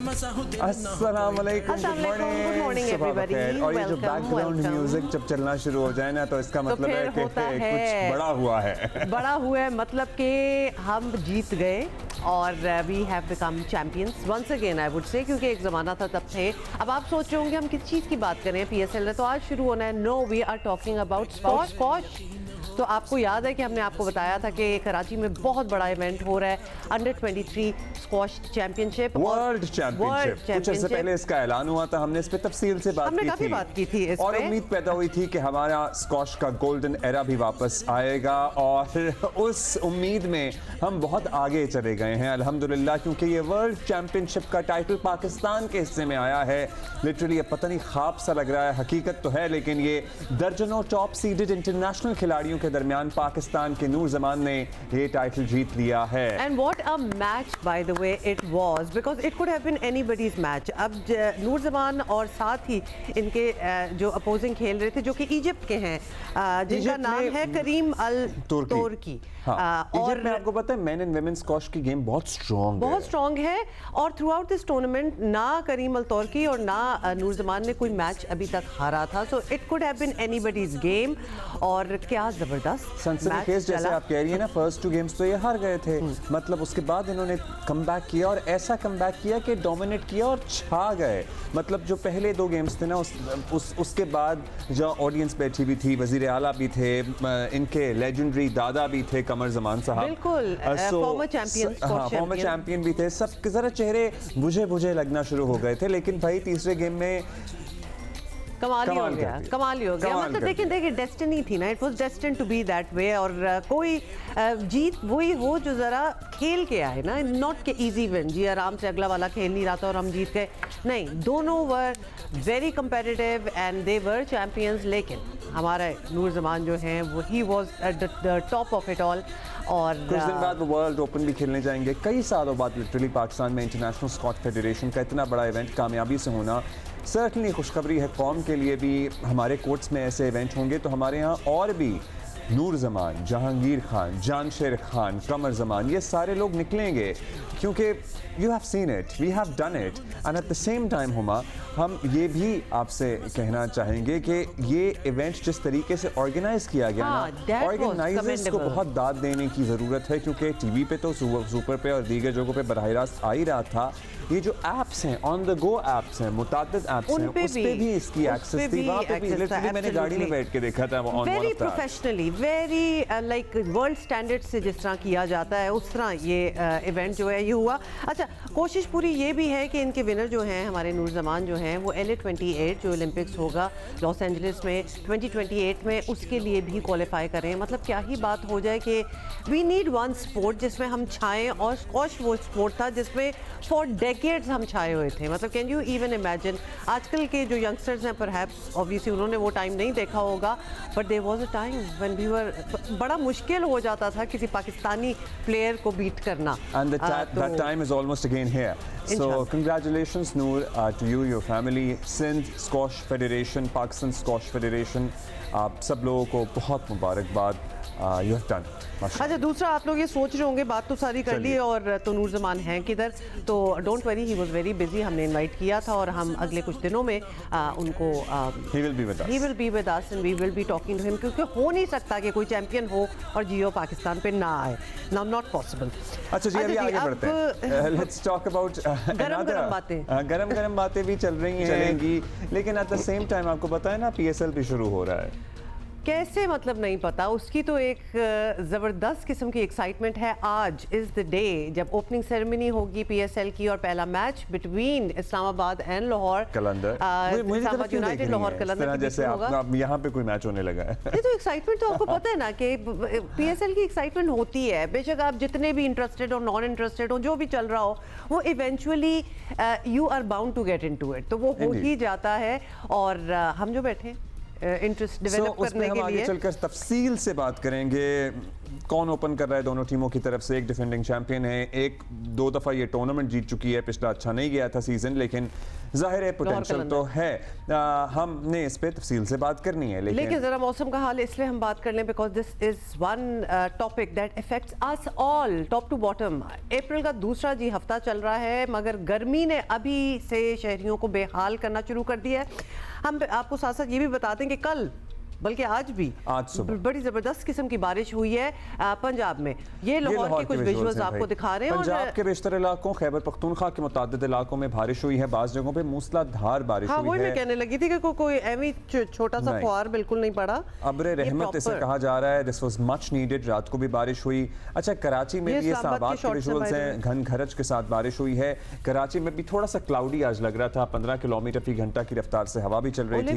अस्सलामुअलैकुम, good morning everybody. और ये जो बैकग्राउंड म्यूजिक जब चलना शुरू हो जाए ना तो इसका मतलब है कि कुछ बड़ा हुआ है। बड़ा हुआ है मतलब कि हम जीत गए और we have become champions once again I would say, क्योंकि एक ज़माना था तब थे। अब आप सोच रहे होंगे हम किस चीज़ की बात करें पीएसएल में, तो आज शुरू होना है। No, we are talking about squash. तो आपको याद है कि हमने आपको बताया था कि कराची में बहुत बड़ा इवेंट हो रहा है, under 23 squash championship, world championship. कुछ अर्से पहले इसका ऐलान हुआ था, हमने इस पे तफसील से बात की थी इस और उम्मीद पैदा हुई थी कि हमारा स्क्वॉश का गोल्डन एरा भी वापस आएगा, और उस उम्मीद में हम बहुत आगे चले गए हैं अल्हम्दुलिल्लाह, क्योंकि ये वर्ल्ड चैंपियनशिप का टाइटल पाकिस्तान के हिस्से में आया है। लिटरली पता नहीं ख्वाब सा लग रहा है, हकीकत तो है, लेकिन ये दर्जनों टॉप सीडेड इंटरनेशनल खिलाड़ियों के दरमियान पाकिस्तान के नूर जमान ने ये टाइटल जीत लिया है। And what a match by the way it was, because it could have been anybody's match. अब नूर जमान और साथ ही इनके जो अपोजिंग खेल रहे थे, जो कि इजिप्ट के हैं, जिनका नाम है करीम अल तुर्की। और मैं आपको पता है मेन एंड वुमेन स्क्वॉश की गेम बहुत स्ट्रॉन्ग है और थ्रू आउट दिस टूर्नामेंट ना करीम अल तुर्की और ना नूर जमान ने कोई मैच अभी तक हारा था। So it could have been anybody's game, और क्या जबरदस्त सनसनीखेज जैसे आप कह रही है ना, फर्स्ट 2 गेम्स तो ये हार गए थे, मतलब उसके बाद इन्होंने कमबैक किया और ऐसा कमबैक किया कि डोमिनेट किया और छा गए। मतलब जो पहले 2 गेम्स थे ना, उसके बाद जो ऑडियंस बैठी भी थी, वजीर आला भी थे, इनके लेजेंडरी दादा भी थे कमर जमान साहब, बिल्कुल फॉर्मर चैंपियन भी थे। सब जरा चेहरे बुझे लगना शुरू हो गए थे, लेकिन भाई तीसरे गेम में कमाल ही हो गया। मतलब देखिए डेस्टिनी थी ना, it was destined to be that way. और कोई जीत वही हो जो जरा खेल के आए ना, नॉट के इजी विन, जी आराम से अगला वाला खेल नहीं रहा था और हम जीत गए, नहीं, दोनों were very competitive and they were champions. लेकिन हमारा नूर जमान जो है वो he was at the top of it all. और कुछ दिन बाद वो वर्ल्ड ओपन भी खेलने जाएंगे, कई सालों बाद लिटरली पाकिस्तान में इंटरनेशनल स्क्वॉश फेडरेशन का इतना बड़ा इवेंट कामयाबी से होना सर्टनली खुशखबरी है कौम के लिए भी। हमारे कोर्ट्स में ऐसे इवेंट होंगे तो हमारे यहाँ और भी नूर जमान, जहांगीर खान, जानशेर खान, कमर जमान, ये सारे लोग निकलेंगे, क्योंकि you have seen it, we have done it. And at the same time Huma, हम ये भी आपसे कहना चाहेंगे कि ये इवेंट जिस तरीके से ऑर्गेनाइज किया गया ना, ऑर्गेनाइजर्स को बहुत दाद देने की ज़रूरत है, क्योंकि टीवी पे तो सुपर पे और दीगर जगहों पे बराह रास्त आ ही रहा था। ये जो एप्स हैं, ऑन द गो एप्स हैं, मुतअद्दिद एप्स हैं, उस पे भी इसकी एक्सेस थी। वहाँ पे भी लिटरली मैंने गाड़ी में बैठ के देखा था, वो very professionally, very like world standard से जिस तरह किया जाता है उस तरह ये इवेंट जो है ये हुआ। अच्छा, कोशिश पूरी ये भी है कि इनके विनर जो हैं हमारे नूर जमान जो हैं वो LA 28 जो ओलंपिक्स होगा लॉस एंजलिस में 2028 में, उसके लिए भी क्वालिफाई करें। मतलब क्या ही बात हो जाए कि वी नीड वन स्पोर्ट जिसमें हम छाएं, और स्क्वॉश वो स्पोर्ट था जिसमें फॉर डेकेड्स हम छाए हुए थे। मतलब कैन यू इवन इमेजिन, आजकल के जो यंगस्टर्स हैं परहैप्स ऑब्वियसली उन्होंने वो टाइम नहीं देखा होगा, but there was a time when we were, बड़ा मुश्किल हो जाता था किसी पाकिस्तानी प्लेयर को बीट करना। And that time is almost again here. So congratulations Noor, to you, your family, Sindh Squash Federation, Pakistan Squash Federation, आप सब लोगों को बहुत मुबारकबाद, you have done। अच्छा, दूसरा आप लोग ये सोच रहे होंगे बात तो सारी कर ली, और तो नूर जमान हैं किधर, तो don't worry, he was very busy. हमने इनवाइट किया था और हम अगले कुछ दिनों में उनको he will be with us and we will be talking to him, क्योंकि हो नहीं सकता कि कोई चैंपियन हो और जियो पाकिस्तान पे ना आए, नाउ नॉट पॉसिबल। अच्छा जी, अभी आगे बढ़ते हैं, लेट्स टॉक अबाउट गरम बातें भी चल रही हैं, लेकिन एट द सेम टाइम आपको पता है ना PSL भी शुरू हो रहा है। कैसे मतलब नहीं पता, उसकी तो एक ज़बरदस्त किस्म की एक्साइटमेंट है। आज इज़ द डे जब ओपनिंग सेरेमनी होगी PSL की, और पहला match between Islamabad and Lahore Qalandar, Islamabad united Lahore Qalandar जैसे आप यहाँ पे कोई मैच होने लगा है। ये तो एक्साइटमेंट तो आपको पता है ना कि PSL की एक्साइटमेंट होती है, बेशक आप जितने भी इंटरेस्टेड और नॉन इंटरेस्टेड हो, जो भी चल रहा हो, वो eventually you are bound to get into it, तो वो हो ही जाता है। और हम जो बैठे इंटरेस्ट डेवलप करने के लिए, आगे चलकर तफसील से बात करेंगे। कौन ओपन कर रहा है दोनों टीमों की तरफ से? एक डिफेंडिंग चैंपियन है, एक 2 दफ़ा ये टूर्नामेंट जीत चुकी है, पिछला अच्छा नहीं गया था सीजन, लेकिन जाहिर है पोटेंशियल तो है। हमने इस पे तफसील से बात करनी है, लेकिन जरा मौसम का हाल इसलिए हम बात कर लें because this is one topic that affects us all top to bottom. अप्रैल का दूसरा जी हफ्ता चल रहा है मगर गर्मी ने अभी से शहरियों को बेहाल करना शुरू कर दिया है। हम आपको साथ साथ ये भी बता दें कि कल बल्कि आज भी बड़ी जबरदस्त किस्म की बारिश हुई है पंजाब में। ये लाहौर के कुछ विजुअल्स आपको दिखा रहे हैं। पंजाब के बेशतर इलाकों, खैबर पख्तूनख्वा के मुतादिद इलाकों में बारिश हुई है, बाज़ जगहों पे मूसलाधार बारिश हुई है। वही मैं कहने लगी थी कि कोई एवी छोटा सा फुहार बिल्कुल नहीं पड़ा। अब्रे रहमत इसे कहा जा रहा है। This was much needed. रात को भी बारिश हुई। अच्छा, कराची में भी ये साबात के विजुअल्स हैं, घन घरज के साथ बारिश हुई है। कराची में भी थोड़ा सा क्लाउडी आज लग रहा था, 15 किलोमीटर फी घंटा की रफ्तार से हवा भी चल रही थी,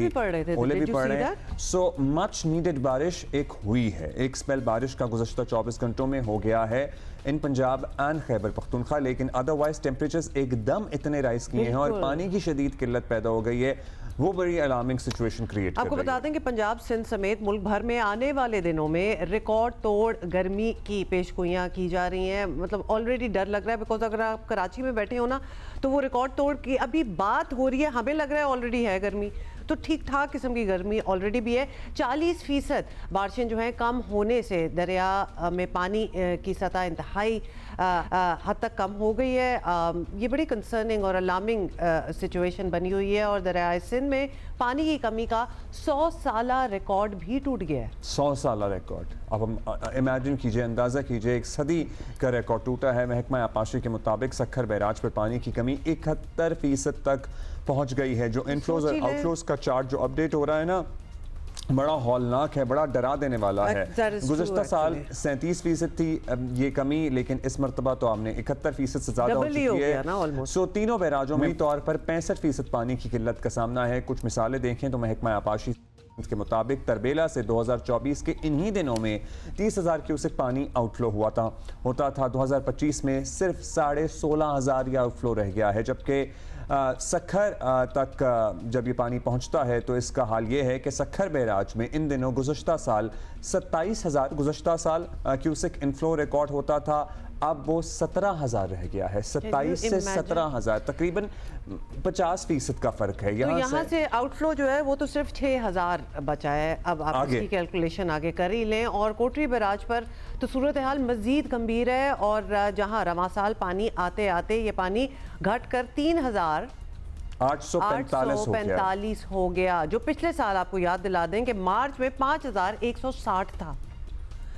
ओले भी पड़ रहे हैं। सो मच नीडेड बारिश एक हुई है। एक स्पेल बारिश का गुज़श्ता 24 घंटों में हो गया है इन पंजाब एंड खैबर पख्तूनख्वा, लेकिन अदरवाइज टेम्परेचर्स एकदम इतने राइज किए हैं और पानी की शदीद किल्लत पैदा हो गई है। वो बड़ी अलार्मिंग सिचुएशन क्रिएट कर रही है। आपको बता दें कि पंजाब सिंध समेत मुल्क भर में आने वाले दिनों में रिकॉर्ड तोड़ गर्मी की पेशगोइयां की जा रही हैं। मतलब ऑलरेडी डर लग रहा है बिकॉज अगर आप कराची में बैठे हो ना तो वो रिकॉर्ड तोड़ की अभी बात हो रही है, हमें लग रहा है ऑलरेडी है गर्मी, तो ठीक ठाक किस्म की गर्मी ऑलरेडी भी है। 40% बारिशें जो हैं कम होने से दरिया में पानी की सतह इंतहाई हद तक कम हो गई है। ये बड़ी कंसर्निंग और अलार्मिंग सिचुएशन बनी हुई है और दरियाए सिंध में पानी की कमी का 100 साला रिकॉर्ड भी टूट गया है। 100 साला रिकॉर्ड, अब हम इमेजिन कीजिए, अंदाज़ा कीजिए, एक सदी का रिकॉर्ड टूटा है। महकमा आपाशी के मुताबिक सखर बैराज पर पानी की कमी 71% तक पहुंच गई है। जो इनफ्लोज और आउटफ्लोज का चार्ट जो अपडेट हो रहा है ना, बड़ा हौलनाक है, बड़ा डरा देने वाला है। गुज़श्ता साल 37% थी ये कमी, लेकिन इस मरतबा तो हमने 71% से ज़्यादा हो चुकी है। सो तीनों बैराजों में तौर पर 65% पानी की किल्लत का सामना है। कुछ मिसालें देखें तो महकमा आपाशी के मुताबिक तरबेला से 2024 के इन्हीं दिनों में 30,000 क्यूसेक पानी आउटफ्लो होता था। 2025 में सिर्फ 16,500 या आउटफ्लो रह गया है, जबकि सखर तक जब ये पानी पहुंचता है तो इसका हाल ये है कि सखर बैराज में इन दिनों गुज़श्ता साल 27,000 गुज़श्ता साल क्यूसेक इनफ्लो रिकॉर्ड होता था, अब वो 17,000 रह गया है। 27 से 17,000, तकरीबन 50% का फर्क है। यहाँ से आउटफ्लो जो है वो तो सिर्फ 6,000 बचा है। अब आप इसकी कैलकुलेशन आगे कर ही लें। और कोटरी बैराज पर तो सूरत हाल मजीद गंभीर है और जहाँ रवा साल पानी आते आते ये पानी घट कर 3,845 हो गया, जो पिछले साल आपको याद दिला दें कि मार्च में 5,160 था।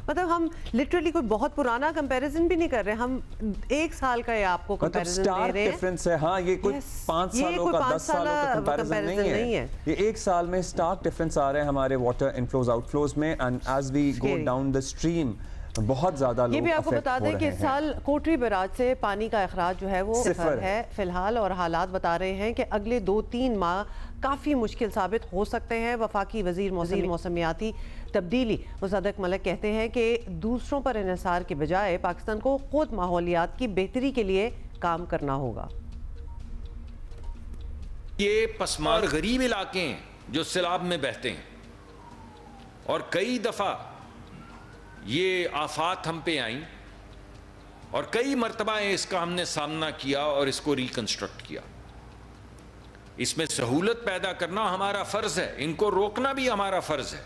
मतलब हम लिटरली कोई बहुत पुराना कंपैरिजन भी नहीं कर रहे, हम एक साल का ये आपको कंपैरिजन दे रहे हैं। डिफरेंस है। हाँ, ये कोई 5 सालों का 10 सालों का कंपैरिजन नहीं है। ये एक साल में स्टार्क डिफरेंस आ रहे हैं हमारे वाटर इनफ्लोज आउटफ्लोज में, and as we go down the stream बहुत ज्यादा लोग ये भी आपको बता दें कि इस साल कोटरी बैराज से पानी का अखराज जो है वो सिफर है फिलहाल, और हालात बता रहे हैं कि अगले 2-3 माह काफ़ी मुश्किल साबित हो सकते हैं। वफाकी वजीर मौसमियाती तब्दीली मुसद्दक मलिक कहते हैं कि दूसरों पर इन्हिसार के बजाय पाकिस्तान को खुद माहौलियात की बेहतरी के लिए काम करना होगा। ये पसमार गरीब इलाके हैं जो सैलाब में बहते हैं और कई दफ़ा ये आफात हम पे आई और कई मरतबा इसका हमने सामना किया और इसको रिकंस्ट्रक्ट किया। इसमें सहूलत पैदा करना हमारा फर्ज है, इनको रोकना भी हमारा फर्ज है,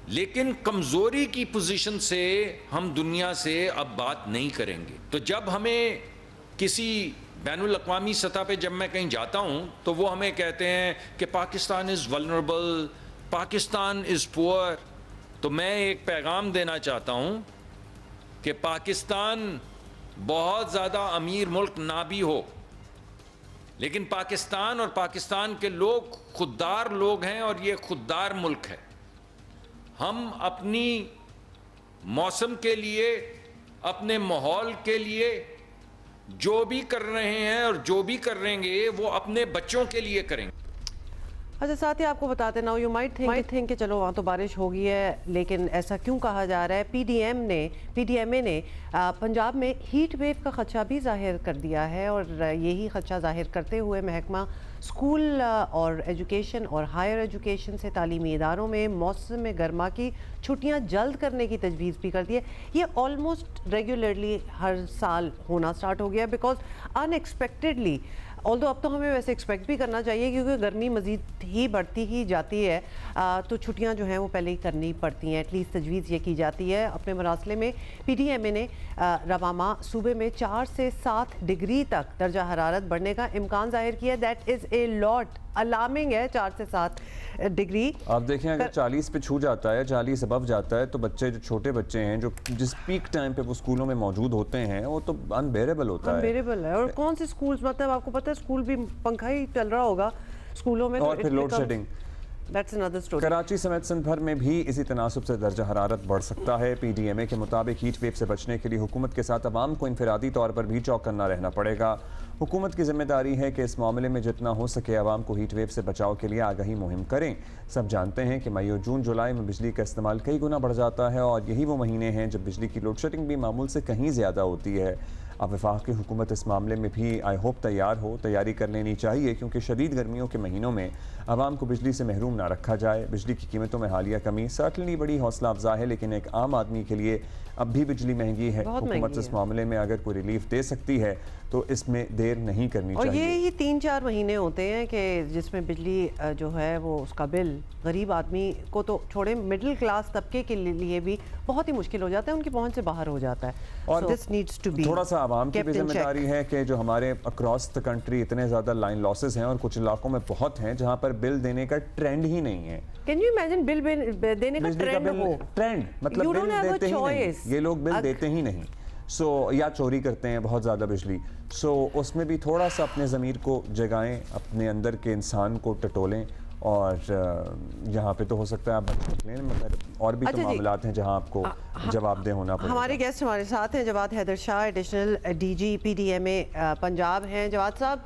लेकिन कमजोरी की पोजीशन से हम दुनिया से अब बात नहीं करेंगे। तो जब हमें किसी बैनुल अक़वामी सतह पे जब मैं कहीं जाता हूं तो वो हमें कहते हैं कि Pakistan is vulnerable, Pakistan is poor, तो मैं एक पैगाम देना चाहता हूं कि पाकिस्तान बहुत ज़्यादा अमीर मुल्क ना भी हो, लेकिन पाकिस्तान और पाकिस्तान के लोग खुददार लोग हैं और ये खुददार मुल्क है। हम अपनी मौसम के लिए, अपने माहौल के लिए जो भी कर रहे हैं और जो भी करेंगे वो अपने बच्चों के लिए करेंगे। अच्छा, साथ ही आपको बताते ना, यू माइट थिंक कि चलो वहाँ तो बारिश होगी है, लेकिन ऐसा क्यों कहा जा रहा है? पीडीएमए ने पंजाब में हीट वेव का खदशा भी जाहिर कर दिया है, और यही खदशा जाहिर करते हुए महकमा स्कूल और एजुकेशन और हायर एजुकेशन से तालीमी इदारों में मौसम गर्मा की छुट्टियाँ जल्द करने की तजवीज़ भी कर दी है। ये ऑलमोस्ट रेगुलरली हर साल होना स्टार्ट हो गया है, बिकॉज अनएक्सपेक्टेडली, ऑल्दो अब तो हमें वैसे एक्सपेक्ट भी करना चाहिए क्योंकि गर्मी मज़ीद ही बढ़ती ही जाती है, तो छुट्टियां जो हैं वो पहले ही करनी पड़ती हैं। एटलीस्ट तजवीज़ ये की जाती है। अपने मरासले में पीडीएमए ने रवामा सूबे में 4 से 7 डिग्री तक दर्जा हरारत बढ़ने का इम्कान जाहिर किया। That is a lot, alarming है 4 से 7 डिग्री। आप देखें अगर 40 पे छू जाता है, 40 अबव जाता है, तो बच्चे जो छोटे बच्चे हैं जो जिस पीक टाइम पे वो स्कूलों में मौजूद होते हैं वो तो अनबेरेबल होता है। अनबेरेबल है। और कौन से स्कूल्स, मतलब आपको पता है स्कूल भी पंखा ही चल रहा होगा स्कूलों में, और फिर load shedding, that's another story. Karachi समेत सिंध भर में भी इसी तनासब से दर्जा हरारत बढ़ सकता है। पीडीएमए के मुताबिक हीट वेव से बचने के लिए हुकूमत के साथ अवाम को इनफरादी तौर पर भी चौकन्ना रहना पड़ेगा। हुकूमत की जिम्मेदारी है कि इस मामले में जितना हो सके आवाम को हीट वेव से बचाव के लिए आगाही मुहिम करें। सब जानते हैं कि मई और जून जुलाई में बिजली का इस्तेमाल कई गुना बढ़ जाता है और यही वो महीने हैं जब बिजली की लोड शेडिंग भी मामूल से कहीं ज़्यादा होती है। अब वफाकी हुकूमत इस मामले में भी आई होप तैयारी कर लेनी चाहिए, क्योंकि शदीद गर्मियों के महीनों में आवाम को बिजली से महरूम ना रखा जाए। बिजली की कीमतों में हालिया कमी सर्टनली बड़ी हौसला अफजा है, लेकिन एक आम आदमी के लिए अब भी बिजली महंगी है। हुकूमत इस मामले में अगर कोई रिलीफ दे सकती है तो इसमें देर नहीं करनी चाहिए। और ये ही 3-4 महीने होते हैं कि जिसमें बिजली जो है वो उसका बिल गरीब आदमी को तो छोड़े, मिडिल क्लास तबके के लिए भी बहुत ही मुश्किल हो जाता है, उनकी पहुंच से बाहर हो जाता है। और दिस नीड्स टू बी थोड़ा सा आवाम की भी जिम्मेदारी है कि जो हमारे अक्रॉस द कंट्री इतने ज़्यादा लाइन लॉसेस हैं और कुछ इलाकों में बहुत हैं जहाँ पर बिल देने का ट्रेंड ही नहीं है। कैन यू इमेजिन बिल देने का ट्रेंड मतलब बिल देते ही नहीं, ये लोग बिल देते ही नहीं। या चोरी करते हैं बहुत ज़्यादा बिजली। उसमें भी थोड़ा सा अपने ज़मीर को जगाएं, अपने अंदर के इंसान को टटोलें, और यहाँ पे तो हो सकता है आप बच निकलें, मगर और भी तो मामलात हैं जहाँ आपको जवाबदेह होना पड़ेगा। हमारे गेस्ट हमारे साथ हैं Jawad Haider Shah, additional DG PDMA Punjab हैं। जवाद साहब,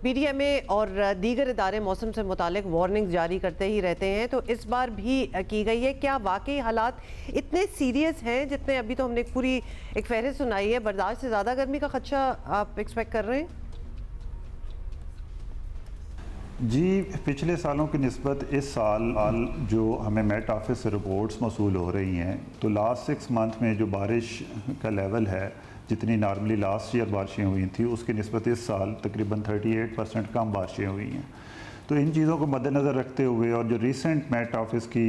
पीडीएमए और दीगर इदारे मौसम से मुतालिक वार्निंग जारी करते ही रहते हैं, तो इस बार भी की गई है। क्या वाकई हालात इतने सीरियस हैं जितने अभी तो हमने पूरी एक फहरिस्त सुनाई है? बर्दाश्त से ज़्यादा गर्मी का खदशा आप एक्सपेक्ट कर रहे हैं? जी, पिछले सालों की निस्बत इस साल जो हमें मेट ऑफिस से रिपोर्ट्स मौसूल हो रही हैं, तो लास्ट 6 मंथ में जो बारिश का लेवल है, जितनी नॉर्मली लास्ट ईयर बारिशें हुई थी उसकी निस्बत इस साल तकरीबन 38% कम बारिशें हुई हैं। तो इन चीज़ों को मद्देनज़र रखते हुए और जो रिसेंट मेट ऑफिस की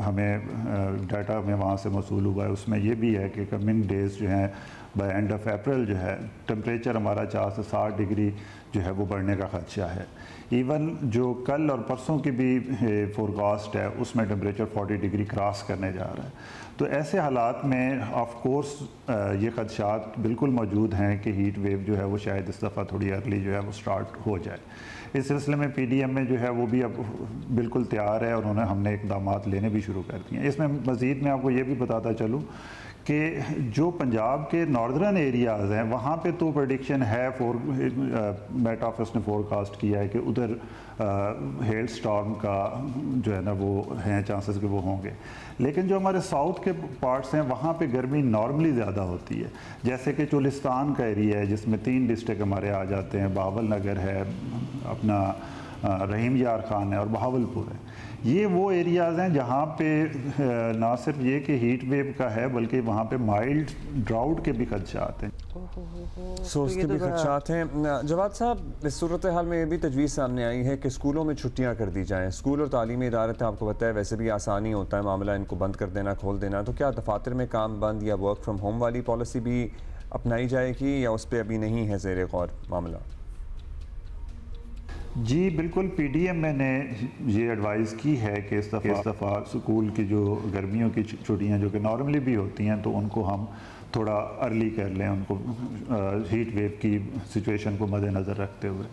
हमें डाटा में वहाँ से मौसूल हुआ है, उसमें ये भी है कि कमिंग डेज़ जो हैं बाय एंड ऑफ अप्रैल जो है टेम्परेचर हमारा 4 से 7 डिग्री जो है वो बढ़ने का खदशा है। इवन जो कल और परसों की भी फोरकास्ट है उसमें टेम्परेचर 40 डिग्री क्रॉस करने जा रहा है। तो ऐसे हालात में ऑफ कोर्स ये खदशात बिल्कुल मौजूद हैं कि हीट वेव जो है वो शायद इस दफ़ा थोड़ी अर्ली जो है वो स्टार्ट हो जाए। इस सिलसिले में पीडीएमए जो है वो भी अब बिल्कुल तैयार है और हमने इक़दामात लेने भी शुरू कर दिए हैं। इसमें मज़ीद मैं आपको ये भी बताता चलूँ कि जो पंजाब के नॉर्दर्न एरियाज़ हैं वहाँ पे तो प्रेडिक्शन है, मेट ऑफिस ने फोरकास्ट किया है कि उधर हेल स्टॉर्म का जो है ना वो हैं चांसेस कि वो होंगे। लेकिन जो हमारे साउथ के पार्ट्स हैं वहाँ पे गर्मी नॉर्मली ज़्यादा होती है, जैसे कि चोलिस्तान का एरिया है जिसमें 3 डिस्ट्रिक्ट हमारे आ जाते हैं, बावल नगर है, अपना रहीम यार खान है और बहावलपुर है। ये वो एरियाज़ हैं जहाँ पे ना सिर्फ ये कि हीट वेव का है बल्कि वहाँ पे माइल्ड ड्राउट के भी खदशात हैं। उसके भी खदशात हैं। जवाद साहब, इस सूरत हाल में ये भी तजवीज़ सामने आई है कि स्कूलों में छुट्टियाँ कर दी जाएँ। स्कूल और तालीमी इदारे थे, आपको पता है वैसे भी आसानी होता है मामला इनको बंद कर देना, खोल देना, तो क्या दफातर में काम बंद या वर्क फ्राम होम वाली पॉलिसी भी अपनाई जाएगी या उस पर अभी नहीं है ज़ेर गौर मामला? जी बिल्कुल, पीडीएमए ने ये एडवाइस की है कि इस दफ़ा स्कूल की जो गर्मियों की छुट्टियां जो कि नॉर्मली भी होती हैं तो उनको हम थोड़ा अर्ली कर लें, उनको हीट वेव की सिचुएशन को मद्देनज़र रखते हुए।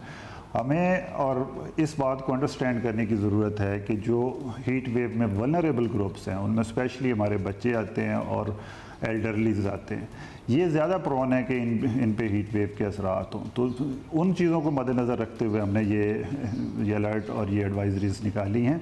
हमें और इस बात को अंडरस्टैंड करने की ज़रूरत है कि जो हीट वेव में वल्नरेबल ग्रुप्स हैं उनमें स्पेशली हमारे बच्चे आते हैं और एल्डरलीज आते हैं, ये ज़्यादा प्रोन है कि इन पे हीट वेव के असरात हों। तो उन चीज़ों को मद्देनज़र रखते हुए हमने ये अलर्ट और ये एडवाइजरीज निकाली हैं।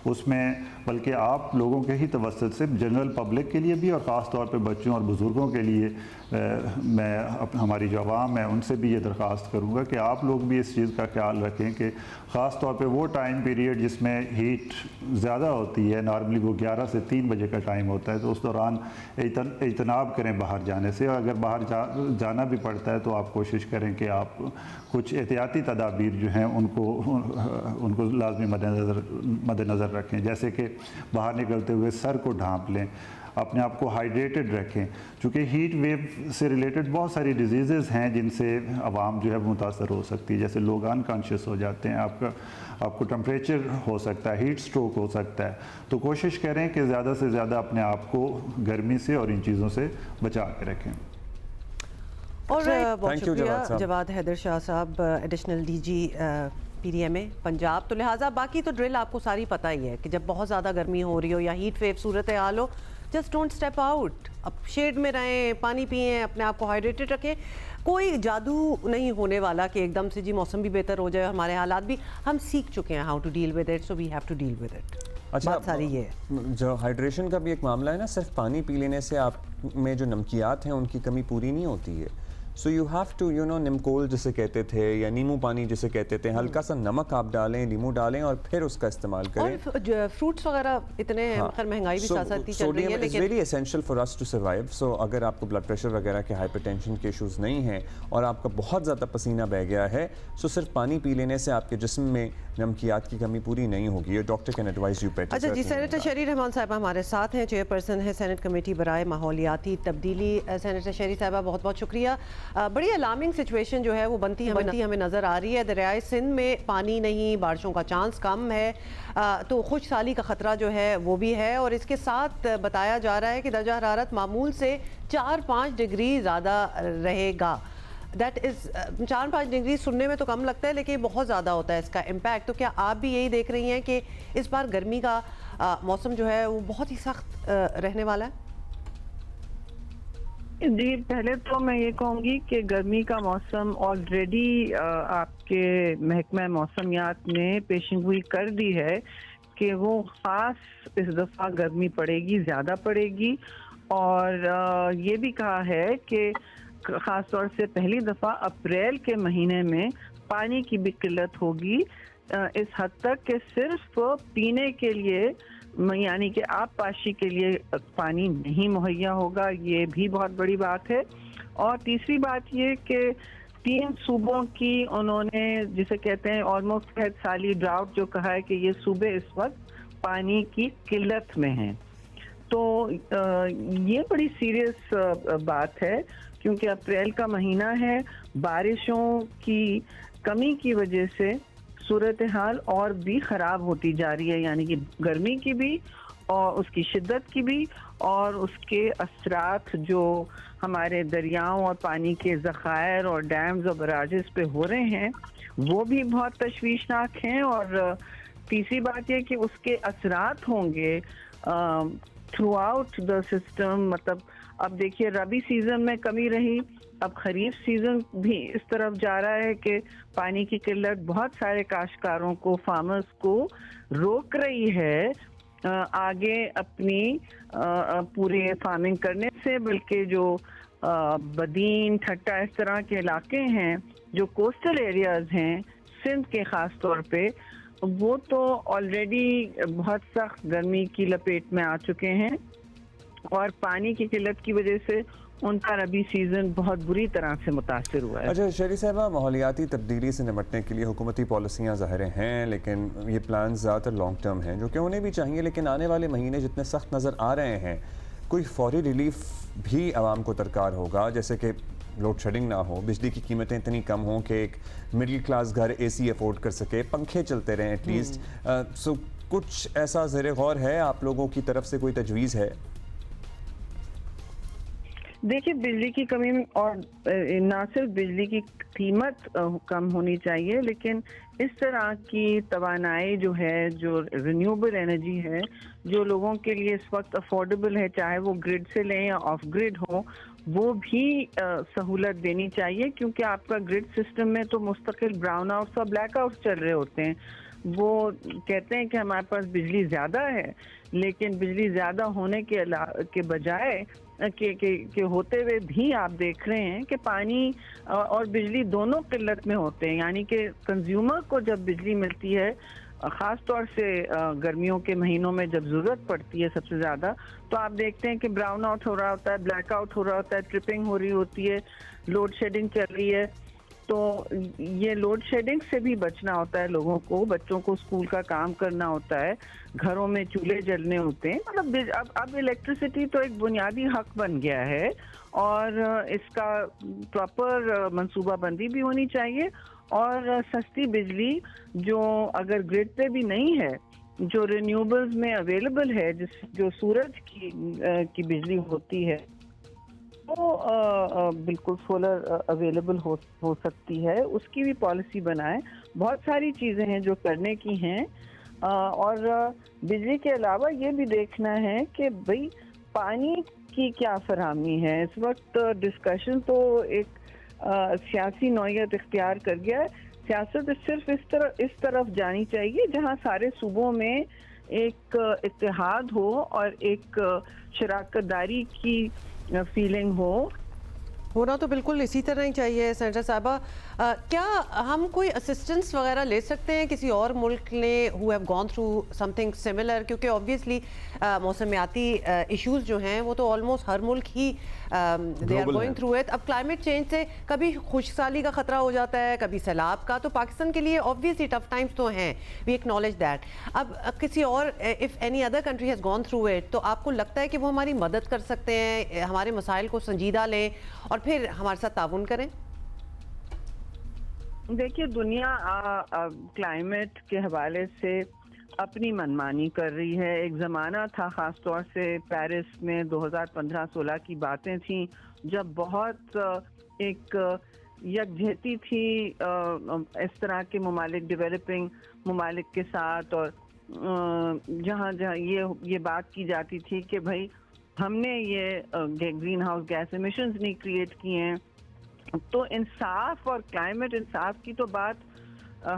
उसमें बल्कि आप लोगों के ही तवज्जुह से जनरल पब्लिक के लिए भी और ख़ास तौर पे बच्चों और बुज़ुर्गों के लिए हमारी जो आवाम है उनसे भी ये दरख्वास्त करूँगा कि आप लोग भी इस चीज़ का ख्याल रखें कि ख़ास तौर पे वो टाइम पीरियड जिसमें हीट ज़्यादा होती है, नॉर्मली वो 11 से 3 बजे का टाइम होता है, तो उस दौरान इजतनाब करें बाहर जाने से। अगर बाहर जाना भी पड़ता है तो आप कोशिश करें कि आप कुछ एहतियाती तदाबीर जो हैं उनको लाजमी मद्देनज़र रखें, जैसे कि बाहर निकलते हुए सर को ढांप लें, अपने आप को हाइड्रेटेड रखें, क्योंकि हीट वेव से रिलेटेड बहुत सारी डिजीज़ हैं जिनसे आवाम जो है मुतासर हो सकती है। जैसे लोग अनकॉन्शियस हो जाते हैं, आपको टेम्परेचर हो सकता है, हीट स्ट्रोक हो सकता है। तो कोशिश करें कि ज़्यादा से ज़्यादा अपने आप को गर्मी से और इन चीज़ों से बचा के रखें। और बहुत Thank you, शुक्रिया जवाद साहब। जवाद हैदर शाह साहब, एडिशनल डीजी PDMA पंजाब। तो लिहाजा बाकी तो ड्रिल आपको सारी पता ही है कि जब बहुत ज़्यादा गर्मी हो रही हो या हीट वेव सूरत हाल हो, जस्ट डोंट स्टेप आउट, अब शेड में रहें, पानी पिएं, अपने आप को हाइड्रेटेड रखें। कोई जादू नहीं होने वाला कि एकदम से जी मौसम भी बेहतर हो जाए, हमारे हालात भी, हम सीख चुके हैं how to deal with it, so we have to deal with it. अच्छा, बात सारी ये है। जो हाइड्रेशन का भी एक मामला है ना, सिर्फ पानी पी लेने से आप में जो नमकियात हैं उनकी कमी पूरी नहीं होती है। सो यू हैव टू निमकोल जिसे कहते थे या नींबू पानी जिसे कहते थे, हल्का सा नमक आप डालें, नींबू डालें और फिर उसका इस्तेमाल करें। और फ्रूट्स वगैरह इतने हैं, खैर महंगाई भी साथ साथ ही चल रही है, सोडियम इज लेकिन very essential for us to survive. So अगर आपको ब्लड प्रेशर वगैरह के हाइपरटेंशन के इश्यूज नहीं हैं और आपका बहुत ज़्यादा पसीना बह गया है, सो सिर्फ पानी पी लेने से आपके जिस्म में नमकियात की कमी पूरी नहीं होगी। ये doctor can advise you better. अच्छा जी, सेनेटर शहरी रहमान साहबा हमारे साथ हैं, चेयरपर्सन है सेनेट कमेटी बराए माहौलियाती तब्दीली। सेनेटर शहरी साहबा बहुत बहुत शुक्रिया। बड़ी अलार्मिंग सिचुएशन जो है वो बनती हमें नज़र आ रही है। दरियाए सिंध में पानी नहीं, बारिशों का चांस कम है, तो खुशहाली का ख़तरा जो है वो भी है। और इसके साथ बताया जा रहा है कि दर्जा हरारत मामूल से 4-5 डिग्री ज़्यादा रहेगा। दैट इज़ 4-5 डिग्री सुनने में तो कम लगता है, लेकिन बहुत ज़्यादा होता है इसका इम्पैक्ट। तो क्या आप भी यही देख रही हैं कि इस बार गर्मी का मौसम जो है वो बहुत ही सख्त रहने वाला है? जी, पहले तो मैं ये कहूँगी कि गर्मी का मौसम ऑलरेडी आपके महकमा मौसमियात ने पेशिनगोई कर दी है कि वो ख़ास इस दफ़ा गर्मी पड़ेगी, ज़्यादा पड़ेगी। और ये भी कहा है कि ख़ास तौर से पहली दफ़ा अप्रैल के महीने में पानी की भी किल्लत होगी, इस हद तक कि सिर्फ पीने के लिए यानी कि आबपाशी के लिए पानी नहीं मुहैया होगा। ये भी बहुत बड़ी बात है। और तीसरी बात ये कि 3 सूबों की उन्होंने जिसे कहते हैं ऑलमोस्ट कहत साली ड्राउट जो कहा है कि ये सूबे इस वक्त पानी की किल्लत में हैं। तो ये बड़ी सीरियस बात है, क्योंकि अप्रैल का महीना है, बारिशों की कमी की वजह से सूरत हाल और भी ख़राब होती जा रही है, यानी कि गर्मी की भी और उसकी शिद्दत की भी, और उसके असरात जो हमारे दरियाओं और पानी के ज़खायर और डैम्स और बराजेस पे हो रहे हैं वो भी बहुत तशवीशनाक हैं। और तीसरी बात यह कि उसके असरात होंगे थ्रू आउट द सिस्टम। मतलब अब देखिए, रबी सीज़न में कमी रही, अब खरीफ सीज़न भी इस तरफ जा रहा है कि पानी की किल्लत बहुत सारे काश्तकारों को, फार्मर्स को रोक रही है आगे अपनी पूरे फार्मिंग करने से। बल्कि जो बदीन, ठट्टा इस तरह के इलाके हैं जो कोस्टल एरियाज़ हैं सिंध के ख़ास तौर पे, वो तो ऑलरेडी बहुत सख्त गर्मी की लपेट में आ चुके हैं और पानी की किल्लत की वजह से उनका रबी सीज़न बहुत बुरी तरह से मुतासिर हुआ है। अच्छा शहरी साहबा, माहौलियाती तब्दीली से निपटने के लिए हुकूमती पॉलिसियाँ ज़ाहिर हैं, लेकिन ये प्लान ज़्यादातर लॉन्ग टर्म हैं, जो कि होने भी चाहिए। लेकिन आने वाले महीने जितने सख्त नज़र आ रहे हैं, कोई फौरी रिलीफ भी आवाम को दरकार होगा, जैसे कि लोड शेडिंग ना हो, बिजली की कीमतें इतनी कम हों कि एक मिडिल क्लास घर AC अफोर्ड कर सके, पंखे चलते रहें एटलीस्ट। सो कुछ ऐसा ज़ेर गौर है आप लोगों की तरफ से, कोई तजवीज़ है? देखिए, बिजली की कमी और ना सिर्फ बिजली की कीमत कम होनी चाहिए, लेकिन इस तरह की तवानाई जो है, जो रिन्यूएबल एनर्जी है, जो लोगों के लिए इस वक्त अफोर्डेबल है, चाहे वो ग्रिड से लें या ऑफ ग्रिड हो, वो भी सहूलत देनी चाहिए, क्योंकि आपका ग्रिड सिस्टम में तो मुस्तकिल ब्राउन आउट्स और ब्लैक आउट्स चल रहे होते हैं। वो कहते हैं कि हमारे पास बिजली ज़्यादा है, लेकिन बिजली ज़्यादा होने के बजाय के होते हुए भी आप देख रहे हैं कि पानी और बिजली दोनों किल्लत में होते हैं। यानी कि कंज्यूमर को जब बिजली मिलती है, ख़ास तौर से गर्मियों के महीनों में जब ज़रूरत पड़ती है सबसे ज़्यादा, तो आप देखते हैं कि ब्राउन आउट हो रहा होता है, ब्लैक आउट हो रहा होता है, ट्रिपिंग हो रही होती है, लोड शेडिंग चल रही है। तो ये लोड शेडिंग से भी बचना होता है लोगों को, बच्चों को स्कूल का काम करना होता है, घरों में चूल्हे जलने होते हैं। मतलब अब इलेक्ट्रिसिटी तो एक बुनियादी हक बन गया है और इसका प्रॉपर मंसूबाबंदी भी होनी चाहिए। और सस्ती बिजली जो अगर ग्रिड पे भी नहीं है, जो रिन्यूएबल्स में अवेलेबल है, जो सूरज की बिजली होती है, वो बिल्कुल सोलर अवेलेबल हो सकती है, उसकी भी पॉलिसी बनाए। बहुत सारी चीज़ें हैं जो करने की हैं। और बिजली के अलावा ये भी देखना है कि भाई पानी की क्या फरहमी है। इस वक्त डिस्कशन तो एक सियासी नौयत इख्तियार कर गया है। सियासत सिर्फ इस तरफ जानी चाहिए जहाँ सारे सूबों में एक इत्तेहाद हो और एक शराकतदारी की फीलिंग होना तो बिल्कुल इसी तरह ही चाहिए। सेनेटर साहबा, क्या हम कोई असिस्टेंस वगैरह ले सकते हैं किसी और मुल्क ने who have gone through something similar? क्योंकि ऑब्वियसली मौसमियाती इश्यूज जो हैं वो तो ऑलमोस्ट हर मुल्क ही they are going through it. अब क्लाइमेट चेंज से कभी खुशहाली का खतरा हो जाता है, कभी सैलाब का, तो पाकिस्तान के लिए ऑब्वियसली टफ टाइम्स तो हैं, वी एक्नॉलेज दैट। अब किसी और, if any other country has gone through it, तो आपको लगता है कि वो हमारी मदद कर सकते हैं, हमारे मसाइल को संजीदा लें और फिर हमारे साथ ताउन करें? देखिए, दुनिया क्लाइमेट के हवाले से अपनी मनमानी कर रही है। एक ज़माना था, ख़ास तौर से पेरिस में 2015-16 की बातें थी, जब बहुत एक यकजहती थी इस तरह के ममालिक, डेवलपिंग ममालिक के साथ, और जहाँ ये बात की जाती थी कि भाई हमने ये ग्रीन हाउस गैस एमिशंस नहीं क्रिएट किए हैं। तो इंसाफ और क्लाइमेट इंसाफ की तो बात